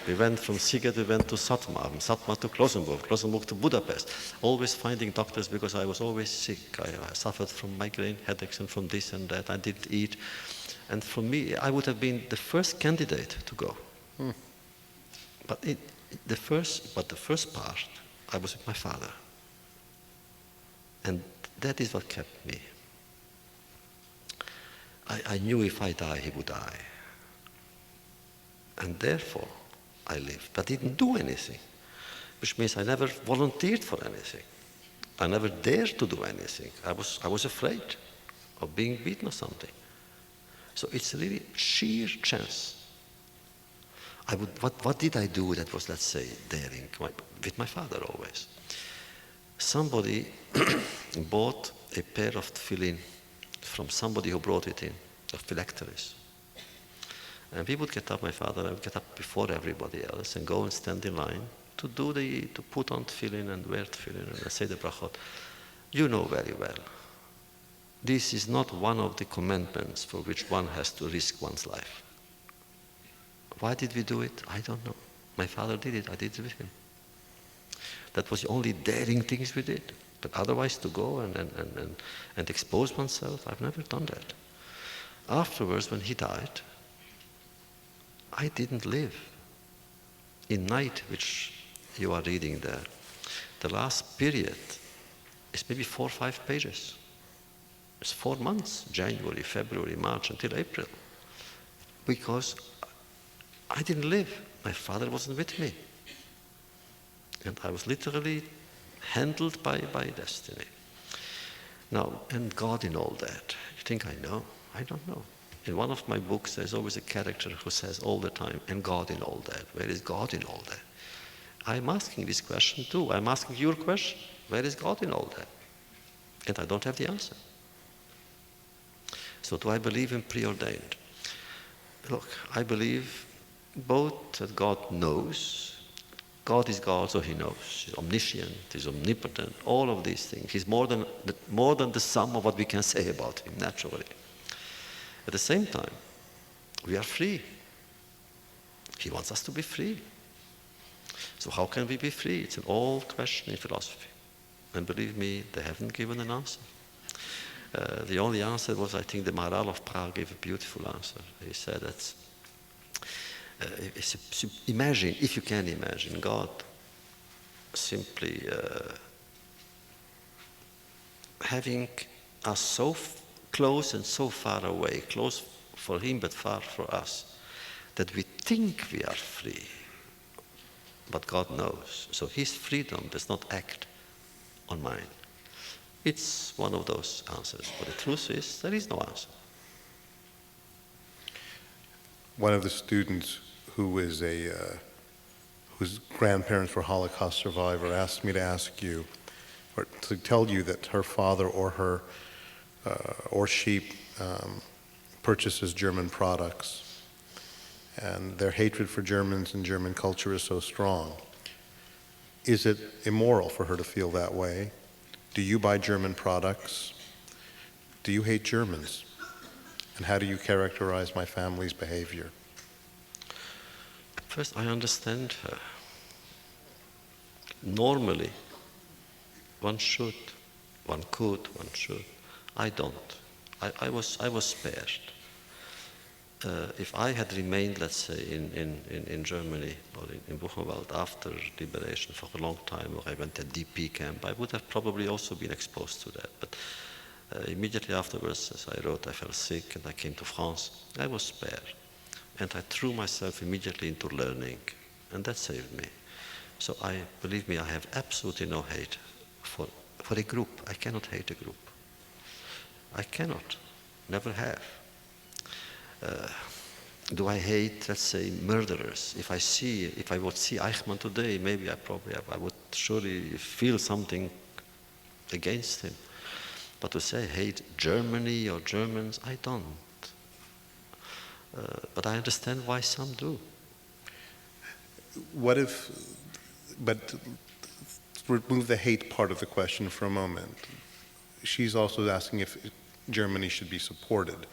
We went from Sziget, we went to Szatmár, from Szatmár to Klausenburg to Budapest, always finding doctors because I was always sick. I suffered from migraine headaches and from this and that. I didn't eat. And for me, I would have been the first candidate to go. But the first part, I was with my father. And that is what kept me. I knew if I die, he would die. And therefore, I lived. But I didn't do anything, which means I never volunteered for anything. I never dared to do anything. I was afraid of being beaten or something. So it's really sheer chance. what did I do that was, let's say, daring? With my father always. Somebody bought a pair of tefillin from somebody who brought it in, a phylacteries. And we would get up, my father, I would get up before everybody else and go and stand in line to put on tefillin and wear tefillin and say the brachot. You know very well, this is not one of the commandments for which one has to risk one's life. Why did we do it? I don't know. My father did it, I did it with him. That was the only daring things we did. But otherwise to go and expose oneself, I've never done that. Afterwards, when he died, I didn't live. In Night, which you are reading there, the last period is maybe 4 or 5 pages. It's 4 months, January, February, March, until April. Because I didn't live. My father wasn't with me. And I was literally handled by destiny. Now, and God in all that. You think I know? I don't know. In one of my books, there's always a character who says all the time, and God in all that. Where is God in all that? I'm asking this question too. I'm asking your question. Where is God in all that? And I don't have the answer. So do I believe in preordained? Look, I believe both that God knows. God is God, so he knows. He's omniscient, he's omnipotent, all of these things. He's more than the sum of what we can say about him, naturally. At the same time, we are free. He wants us to be free. So how can we be free? It's an old question in philosophy. And believe me, they haven't given an answer. The only answer was, I think, the Maharal of Prague gave a beautiful answer. He said that, imagine, if you can imagine, God simply having us so close and so far away, close for him but far for us, that we think we are free, but God knows. So his freedom does not act on mine. It's one of those answers, but the truth is there is no answer. One of the students who is whose grandparents were Holocaust survivor asked me to ask you, or to tell you that her father or her or she purchases German products, and their hatred for Germans and German culture is so strong. Is it immoral for her to feel that way? Do you buy German products? Do you hate Germans? And how do you characterize my family's behavior? First, I understand her. Normally, one should, one could, one should. I don't. I was spared. If I had remained, let's say, in Germany or in Buchenwald after liberation for a long time, or I went to DP camp, I would have probably also been exposed to that. But immediately afterwards, as I wrote, I fell sick and I came to France. I was spared. And I threw myself immediately into learning, and that saved me. So believe me, I have absolutely no hate for a group. I cannot hate a group. I cannot, never have. Do I hate, let's say, murderers? If I would see Eichmann today, maybe I would surely feel something against him. But to say I hate Germany or Germans, I don't. But I understand why some do. But remove the hate part of the question for a moment. She's also asking if Germany should be supported.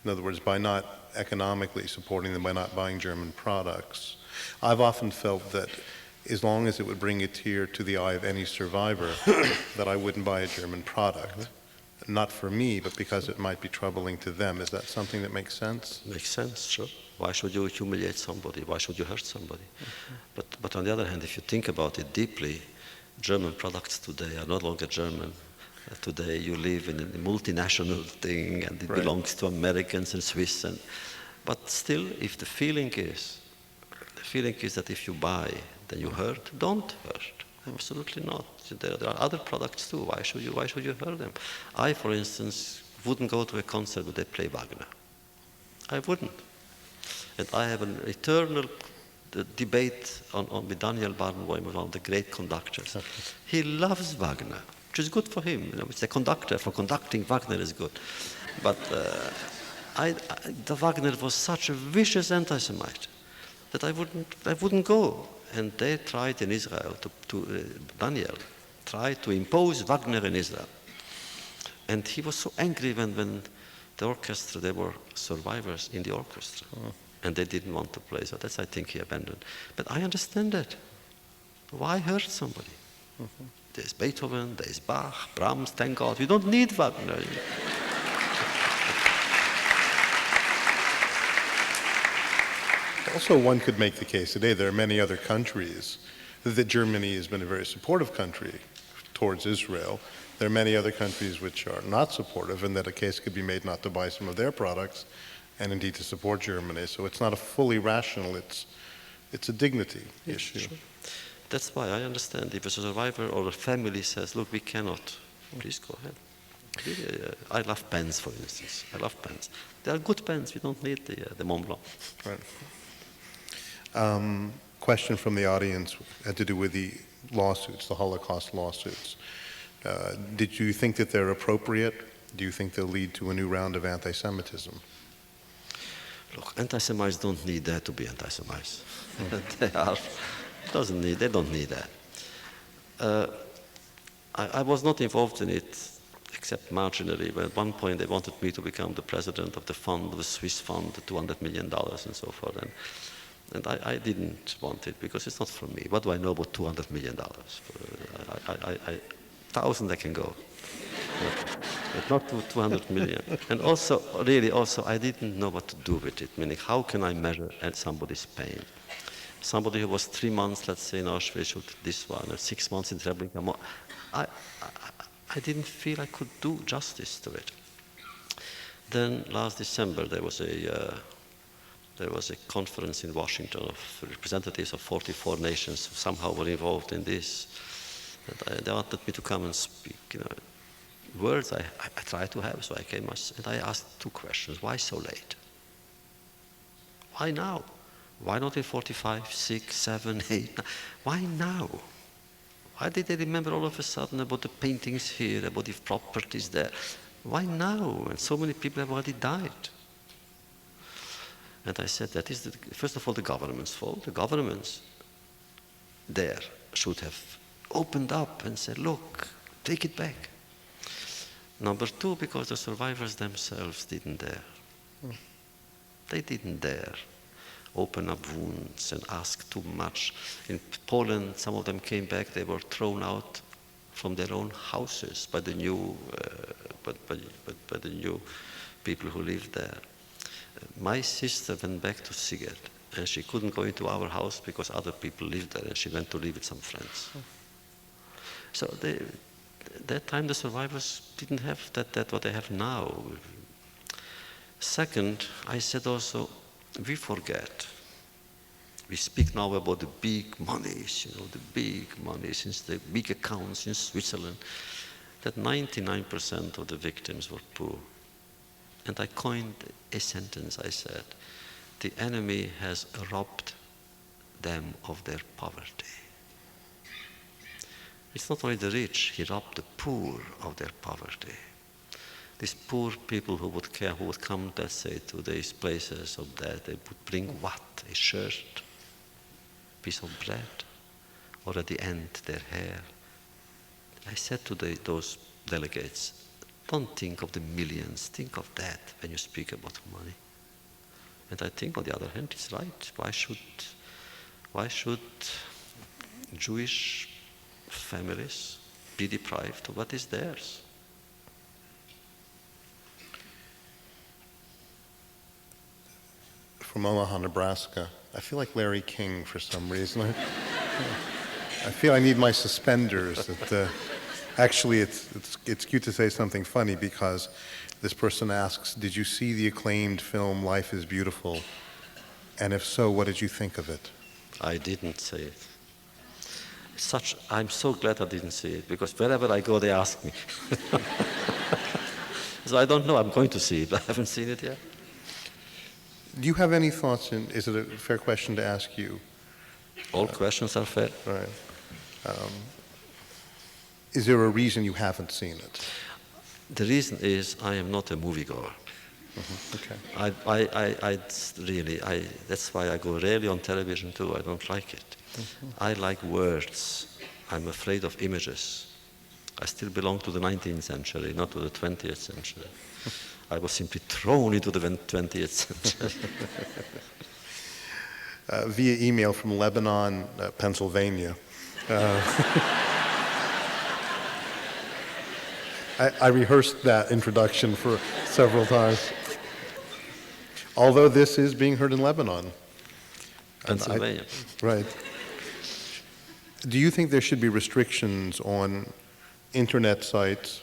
In other words, by not economically supporting them, by not buying German products. I've often felt that as long as it would bring a tear to the eye of any survivor, that I wouldn't buy a German product. Not for me, but because it might be troubling to them. Is that something that makes sense? Makes sense, sure. Why should you humiliate somebody? Why should you hurt somebody? Mm-hmm. But on the other hand, if you think about it deeply, German products today are no longer German. Today you live in a multinational thing, and it belongs to Americans and Swiss. But still, if the feeling is that if you buy, then you hurt, don't hurt. Absolutely not. There are other products too. Why should you hurt them? I, for instance, wouldn't go to a concert where they play Wagner. I wouldn't. And I have an eternal the debate with Daniel Barenboim, one of the great conductors. He loves Wagner, which is good for him. You know, it's a conductor. For conducting, Wagner is good. But the Wagner was such a vicious anti-Semite that I wouldn't go. And they tried in Israel Daniel tried to impose Wagner in Israel. And he was so angry when the orchestra, there were survivors in the orchestra. And they didn't want to play. So that's, I think, he abandoned. But I understand that. Why hurt somebody? There's Beethoven, there's Bach, Brahms, thank God. We don't need Wagner. Also, one could make the case today, there are many other countries that Germany has been a very supportive country towards Israel. There are many other countries which are not supportive, and that a case could be made not to buy some of their products and indeed to support Germany. So it's not a fully rational, it's a dignity issue. Sure. That's why I understand if a survivor or a family says, look, we cannot, please go ahead. Really, I love pens, for instance. I love pens. They are good pens. We don't need the Mont Blanc. Right. Question from the audience had to do with the lawsuits, the Holocaust lawsuits. Did you think that they're appropriate? Do you think they'll lead to a new round of anti-Semitism? Look, anti-Semites don't need that to be anti-Semites. They don't need that. I was not involved in it except marginally. But at one point they wanted me to become the president of the fund, the Swiss fund, the $200 million and so forth. And I didn't want it because it's not for me. What do I know about $200 million? 1,000 I can go, but not to 200 million. And also, really also, I didn't know what to do with it, meaning how can I measure somebody's pain? Somebody who was 3 months, let's say, in Auschwitz, with this one, or 6 months in Treblinka, I didn't feel I could do justice to it. Then last December, there was a conference in Washington of representatives of 44 nations who somehow were involved in this. And they wanted me to come and speak. You know, words I tried to have, so I came and I asked 2 questions. Why so late? Why now? Why not in 45, 6, 7, 8? Why now? Why did they remember all of a sudden about the paintings here, about the properties there? Why now? And so many people have already died. And I said, that is, first of all, the government's fault. The governments there should have opened up and said, look, take it back. Number 2, because the survivors themselves didn't dare. They didn't dare open up wounds and ask too much. In Poland, some of them came back, they were thrown out from their own houses by the new, by the new people who lived there. My sister went back to Sighet, and she couldn't go into our house because other people lived there, and she went to live with some friends. So that time the survivors didn't have that what they have now. Second, I said also, we forget. We speak now about the big monies, you know, the big monies, the big accounts in Switzerland, that 99% of the victims were poor. And I coined a sentence, I said, the enemy has robbed them of their poverty. It's not only the rich, he robbed the poor of their poverty. These poor people who would care, who would come, let's say, to these places of death, they would bring what? A shirt, piece of bread, or at the end, their hair. I said to those delegates, don't think of the millions, think of that when you speak about money. And I think, on the other hand, it's right. Why should Jewish families be deprived of what is theirs? From Omaha, Nebraska, I feel like Larry King for some reason. I feel I need my suspenders. Actually, it's cute to say something funny because this person asks, did you see the acclaimed film Life is Beautiful? And if so, what did you think of it? I didn't see it. I'm so glad I didn't see it, because wherever I go, they ask me. So I don't know, I'm going to see it, but I haven't seen it yet. Do you have any thoughts is it a fair question to ask you, All questions are fair. Right. Is there a reason you haven't seen it? The reason is I am not a moviegoer. Okay. That's why I go rarely on television too. I don't like it. I like words. I'm afraid of images. I still belong to the 19th century, not to the 20th century. I was simply thrown into the 20th century. Via email from Lebanon, Pennsylvania. I rehearsed that introduction for several times. Although this is being heard in Lebanon. Pennsylvania. Right. Do you think there should be restrictions on internet sites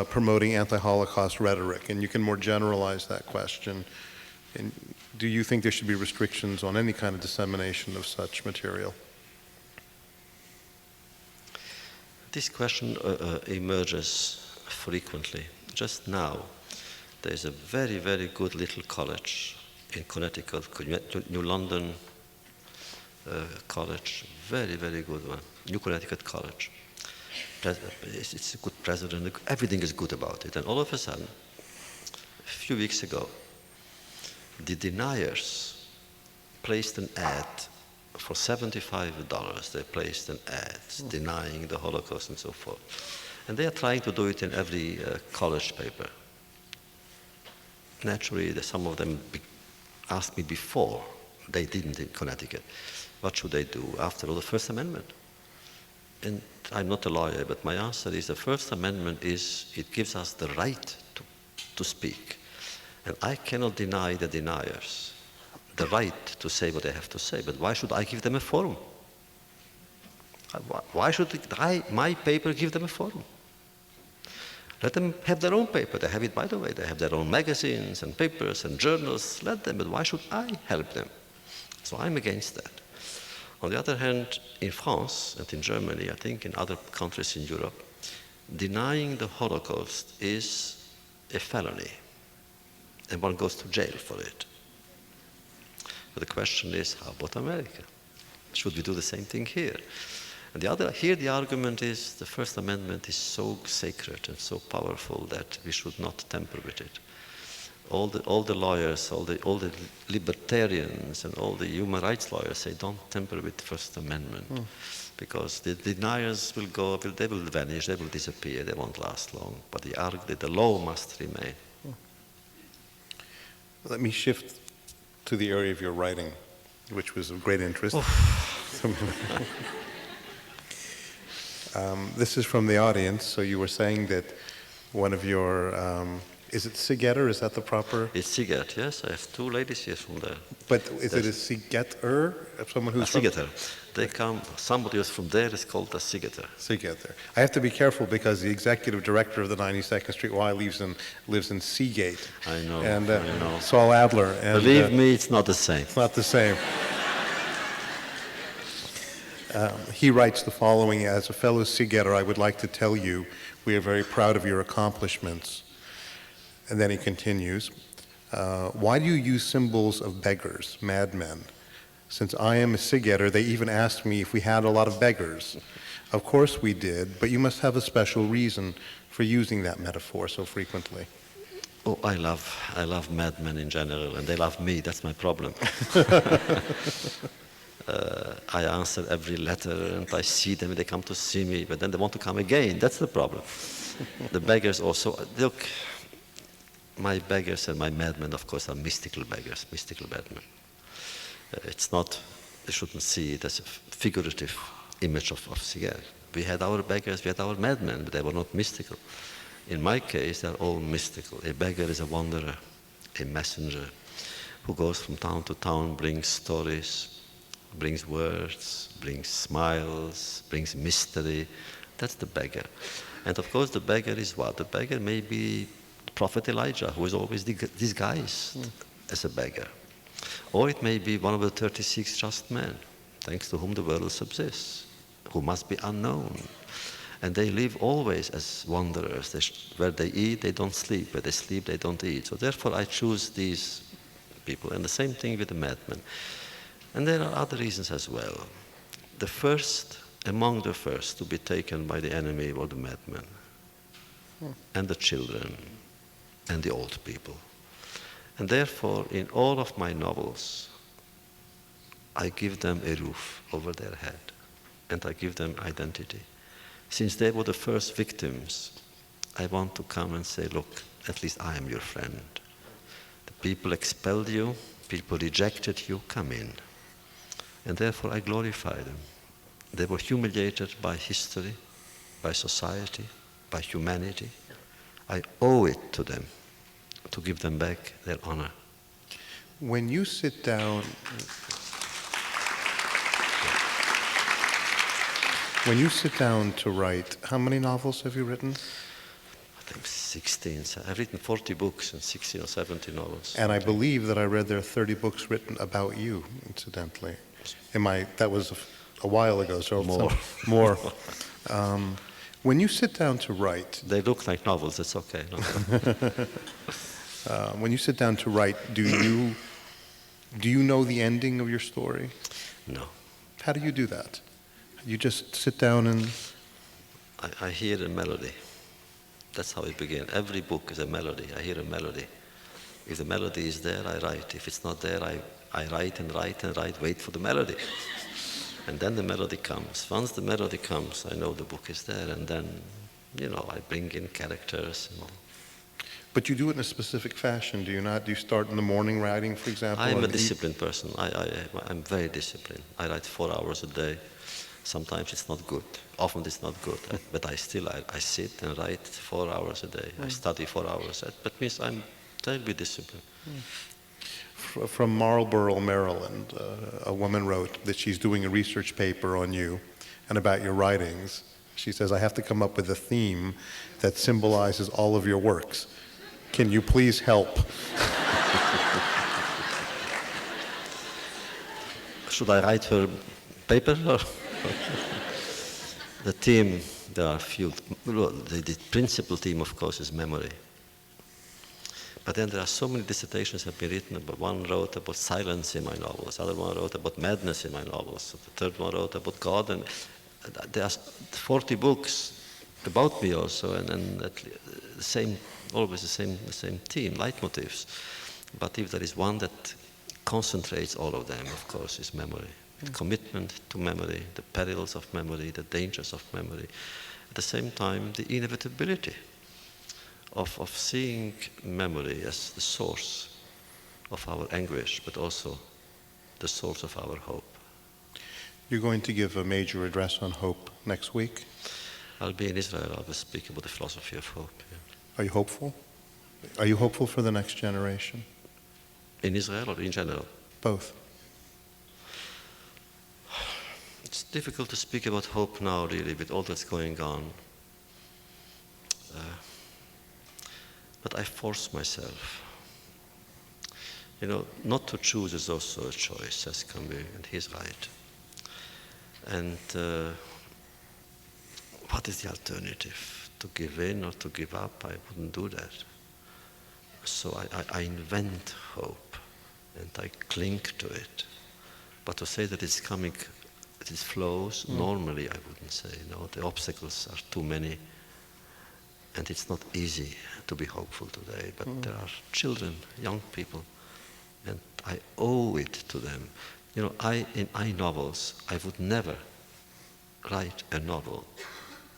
promoting anti-Holocaust rhetoric? And you can more generalize that question. And do you think there should be restrictions on any kind of dissemination of such material? This question emerges frequently. Just now, there is a very, very good little college in Connecticut, New London College, very, very good one, New Connecticut College. It's a good president, everything is good about it. And all of a sudden, a few weeks ago, the deniers placed an ad for $75. They placed an ad denying the Holocaust and so forth. And they are trying to do it in every college paper. Naturally, some of them asked me before, they didn't in Connecticut, what should they do after all the First Amendment? And I'm not a lawyer, but my answer is the First Amendment it gives us the right to speak. And I cannot deny the deniers the right to say what they have to say, but why should I give them a forum? Why should my paper give them a forum? Let them have their own paper. They have it, by the way. They have their own magazines and papers and journals. Let them, but why should I help them? So I'm against that. On the other hand, in France and in Germany, I think in other countries in Europe, denying the Holocaust is a felony, and one goes to jail for it. But the question is, how about America? Should we do the same thing here? And the argument is the First Amendment is so sacred and so powerful that we should not tamper with it. All the lawyers, all the libertarians and all the human rights lawyers say don't tamper with the First Amendment because the deniers will they will vanish, they will disappear, they won't last long. But the law must remain. Let me shift to the area of your writing, which was of great interest. This is from the audience. So you were saying that one of your, is it Sigetter? Is that the proper? It's Siget, yes. I have two ladies here from there. But is it a Sigetter? Someone who's from Sigetter. They come, somebody who's from there is called a Sigetter. Sigetter. I have to be careful because the executive director of the 92nd Street Y lives in Seagate. I know, and, I know. Saul Adler. And, Believe me, it's not the same. It's not the same. He writes the following: as a fellow Seagetter, I would like to tell you we are very proud of your accomplishments. And then he continues, why do you use symbols of beggars, madmen? Since I am a Seagetter, they even asked me if we had a lot of beggars. Of course we did, but you must have a special reason for using that metaphor so frequently. Oh, I love madmen in general, and they love me. That's my problem. I answer every letter, and I see them, and they come to see me, but then they want to come again. That's the problem. The beggars also, look, my beggars and my madmen, of course, are mystical beggars, mystical madmen. It's not, you shouldn't see it as a figurative image of Sigetter. We had our beggars, we had our madmen, but they were not mystical. In my case, they're all mystical. A beggar is a wanderer, a messenger, who goes from town to town, brings stories, brings words, brings smiles, brings mystery. That's the beggar. And of course, the beggar is what? The beggar may be Prophet Elijah, who is always disguised as a beggar. Or it may be one of the 36 just men, thanks to whom the world subsists, who must be unknown. And they live always as wanderers. Where they eat, they don't sleep. Where they sleep, they don't eat. So therefore, I choose these people. And the same thing with the madmen. And there are other reasons as well. The first, among the first to be taken by the enemy were the madmen, and the children, and the old people. And therefore, in all of my novels, I give them a roof over their head, and I give them identity. Since they were the first victims, I want to come and say, look, at least I am your friend. The people expelled you, people rejected you, come in. And therefore I glorify them. They were humiliated by history, by society, by humanity. I owe it to them to give them back their honor. When you sit down, to write, how many novels have you written? I think 16. So I've written 40 books and 16 or 17 novels. And I believe that I read there are 30 books written about you, incidentally. That was a while ago, so more. When you sit down to write, They look like novels, it's okay. No. when you sit down to write, do you know the ending of your story? No. How do you do that? You just sit down and... I hear a melody. That's how it began. Every book is a melody. I hear a melody. If the melody is there, I write. If it's not there, I write and write and write, wait for the melody. And then the melody comes. Once the melody comes, I know the book is there, and then, I bring in characters. But you do it in a specific fashion, do you not? Do you start in the morning writing, for example? I'm a disciplined person. I'm very disciplined. I write 4 hours a day. Sometimes it's not good. Often it's not good. But I sit and write 4 hours a day. I study 4 hours. That means I'm terribly disciplined. From Marlborough, Maryland, a woman wrote that she's doing a research paper on you and about your writings. She says, I have to come up with a theme that symbolizes all of your works. Can you please help? Should I write her paper? The theme, there are few. The principal theme, of course, is memory. But then there are so many dissertations have been written about. One wrote about silence in my novels. The other one wrote about madness in my novels. The third one wrote about God. And there are 40 books about me also, and the same, always the same theme, leitmotifs. But if there is one that concentrates all of them, of course, is memory. The commitment to memory, the perils of memory, the dangers of memory. At the same time, the inevitability of seeing memory as the source of our anguish, but also the source of our hope. You're going to give a major address on hope next week? I'll be in Israel. I will speak about the philosophy of hope. Yeah. Are you hopeful? Are you hopeful for the next generation? In Israel or in general? Both. It's difficult to speak about hope now, really, with all that's going on. But I force myself. Not to choose is also a choice, says Camus, and he's right. And what is the alternative? To give in or to give up? I wouldn't do that. So I invent hope, and I cling to it. But to say that it's coming, it flows, normally I wouldn't say. The obstacles are too many. And it's not easy to be hopeful today, but there are children, young people, and I owe it to them. In my novels, I would never write a novel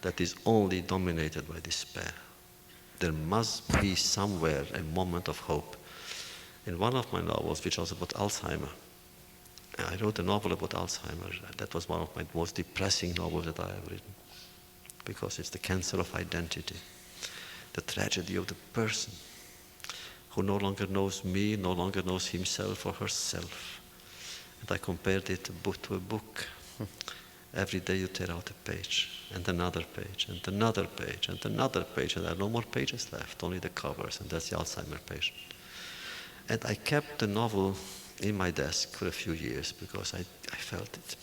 that is only dominated by despair. There must be somewhere a moment of hope. In one of my novels, which was about Alzheimer, I wrote a novel about Alzheimer. That was one of my most depressing novels that I have written, because it's the cancer of identity. The tragedy of the person who no longer knows me, no longer knows himself or herself. And I compared it to a book. Every day you tear out a page, and another page, and another page, and another page, and there are no more pages left, only the covers, and that's the Alzheimer patient. And I kept the novel in my desk for a few years because I felt it.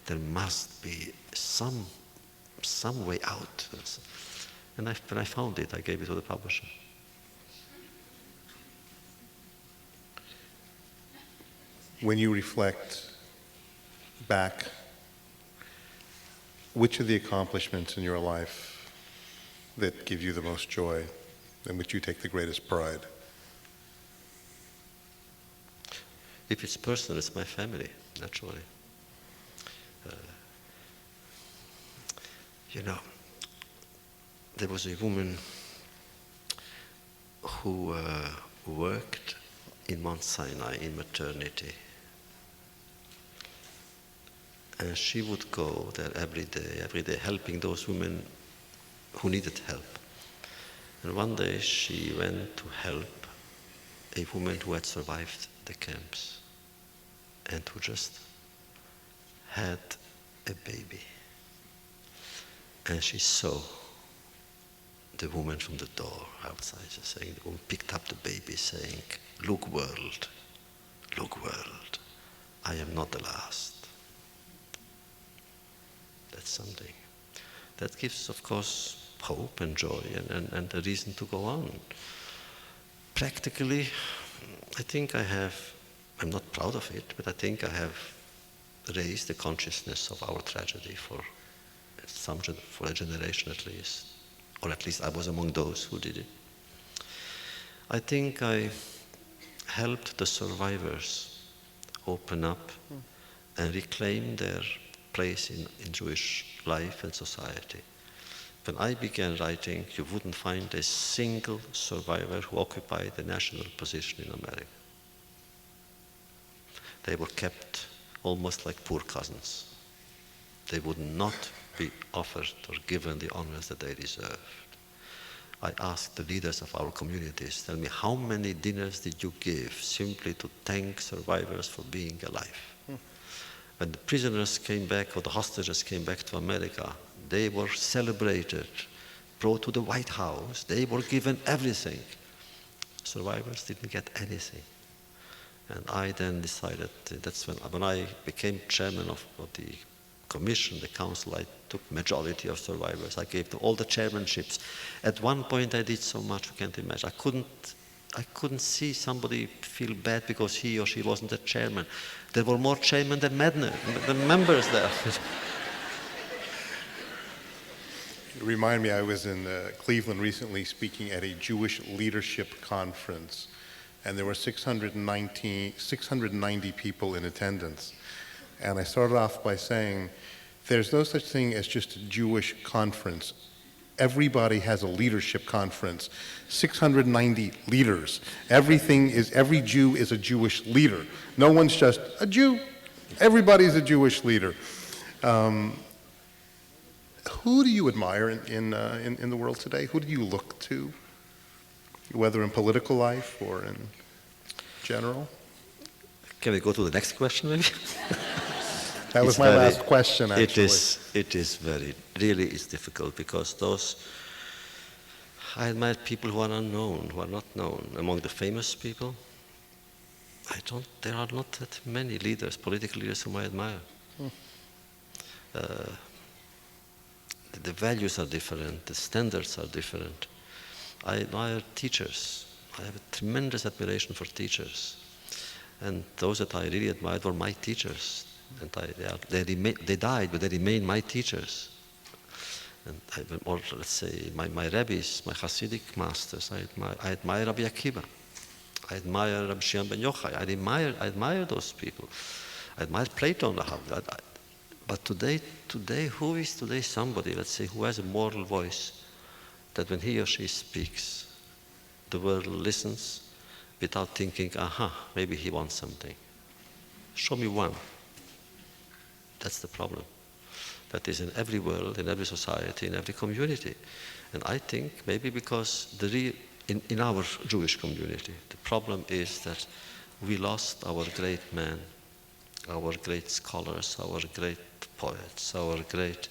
There must be some way out. And when I found it, I gave it to the publisher. When you reflect back, which of the accomplishments in your life that give you the most joy, in which you take the greatest pride? If it's personal, it's my family, naturally. You know, there was a woman who worked in Mount Sinai in maternity. And she would go there every day, helping those women who needed help. And one day she went to help a woman who had survived the camps and who just had a baby. And she saw the woman from the door outside, saying, the woman picked up the baby, saying, look world, I am not the last. That's something. That gives, of course, hope and joy and a reason to go on. Practically, I think I'm not proud of it, but I think I have raised the consciousness of our tragedy for a generation at least, or at least I was among those who did it. I think I helped the survivors open up and reclaim their place in Jewish life and society. When I began writing, you wouldn't find a single survivor who occupied a national position in America. They were kept almost like poor cousins. They would not be offered or given the honors that they deserved. I asked the leaders of our communities, tell me, how many dinners did you give simply to thank survivors for being alive? When the prisoners came back, or the hostages came back to America, they were celebrated, brought to the White House, they were given everything. Survivors didn't get anything. And I then decided, that's when I became chairman of the commission, the council, I took majority of survivors. I gave them all the chairmanships. At one point I did so much you can't imagine. I couldn't see somebody feel bad because he or she wasn't the chairman. There were more chairmen than members there. Remind me, I was in Cleveland recently speaking at a Jewish leadership conference, and there were 690 people in attendance. And I started off by saying, there's no such thing as just a Jewish conference. Everybody has a leadership conference. 690 leaders. Every Jew is a Jewish leader. No one's just a Jew. Everybody's a Jewish leader. Who do you admire in the world today? Who do you look to, whether in political life or in general? Can we go to the next question, maybe? That was my last question, actually. It is really it's difficult because I admire people who are unknown, who are not known. Among the famous people, there are not that many leaders, political leaders whom I admire. The values are different, the standards are different. I admire teachers. I have a tremendous admiration for teachers. And those that I really admired were my teachers. And they died, but they remain my teachers. And or let's say my rabbis, my Hasidic masters. I admire Rabbi Akiva. I admire Rabbi Shimon ben Yochai. I admire those people. I admire Plato on the Havd. But today, who is today somebody, let's say, who has a moral voice that when he or she speaks, the world listens without thinking, aha, maybe he wants something. Show me one. That's the problem. That is in every world, in every society, in every community. And I think maybe because in our Jewish community, the problem is that we lost our great men, our great scholars, our great poets, our great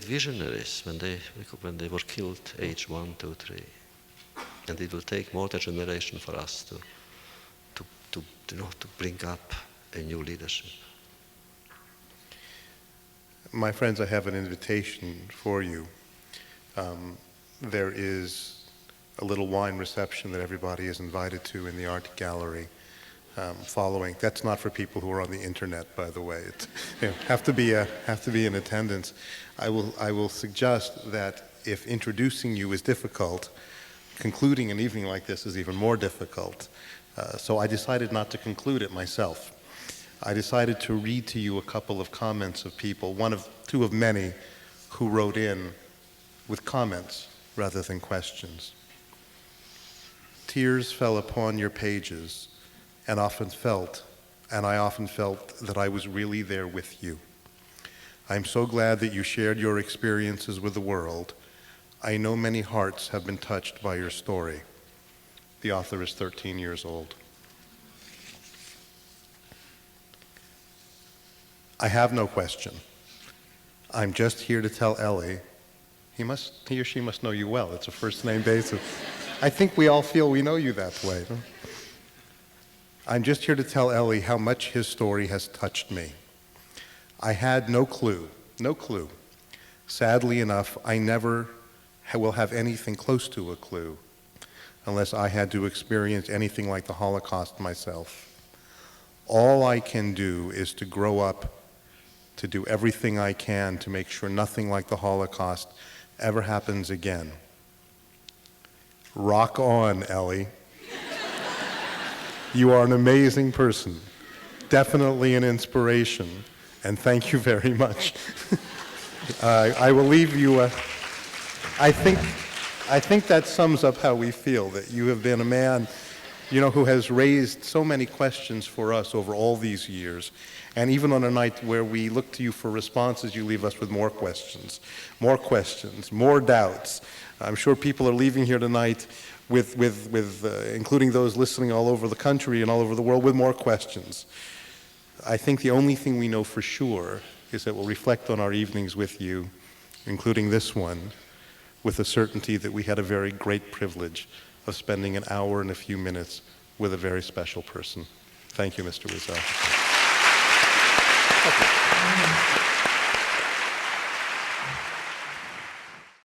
visionaries when they were killed age 1, 2, 3. And it will take more than a generation for us to bring up a new leadership. My friends, I have an invitation for you. There is a little wine reception that everybody is invited to in the art gallery following. That's not for people who are on the internet, by the way. It's, have to be in attendance. I will suggest that if introducing you is difficult, concluding an evening like this is even more difficult. So I decided not to conclude it myself. I decided to read to you a couple of comments of people, two of many, who wrote in with comments rather than questions. Tears fell upon your pages, and I often felt that I was really there with you. I'm so glad that you shared your experiences with the world. I know many hearts have been touched by your story. The author is 13 years old. I have no question. I'm just here to tell Ellie, he or she must know you well. It's a first name basis. I think we all feel we know you that way. No? I'm just here to tell Ellie how much his story has touched me. I had no clue. Sadly enough, I never will have anything close to a clue unless I had to experience anything like the Holocaust myself. All I can do is to grow up, to do everything I can to make sure nothing like the Holocaust ever happens again. Rock on, Ellie. You are an amazing person, definitely an inspiration, and thank you very much. I will leave you, I think that sums up how we feel, that you have been a man, who has raised so many questions for us over all these years. And even on a night where we look to you for responses, you leave us with more questions, more doubts. I'm sure people are leaving here tonight with including those listening all over the country and all over the world, with more questions. I think the only thing we know for sure is that we'll reflect on our evenings with you, including this one, with the certainty that we had a very great privilege of spending an hour and a few minutes with a very special person. Thank you, Mr. Wiesel.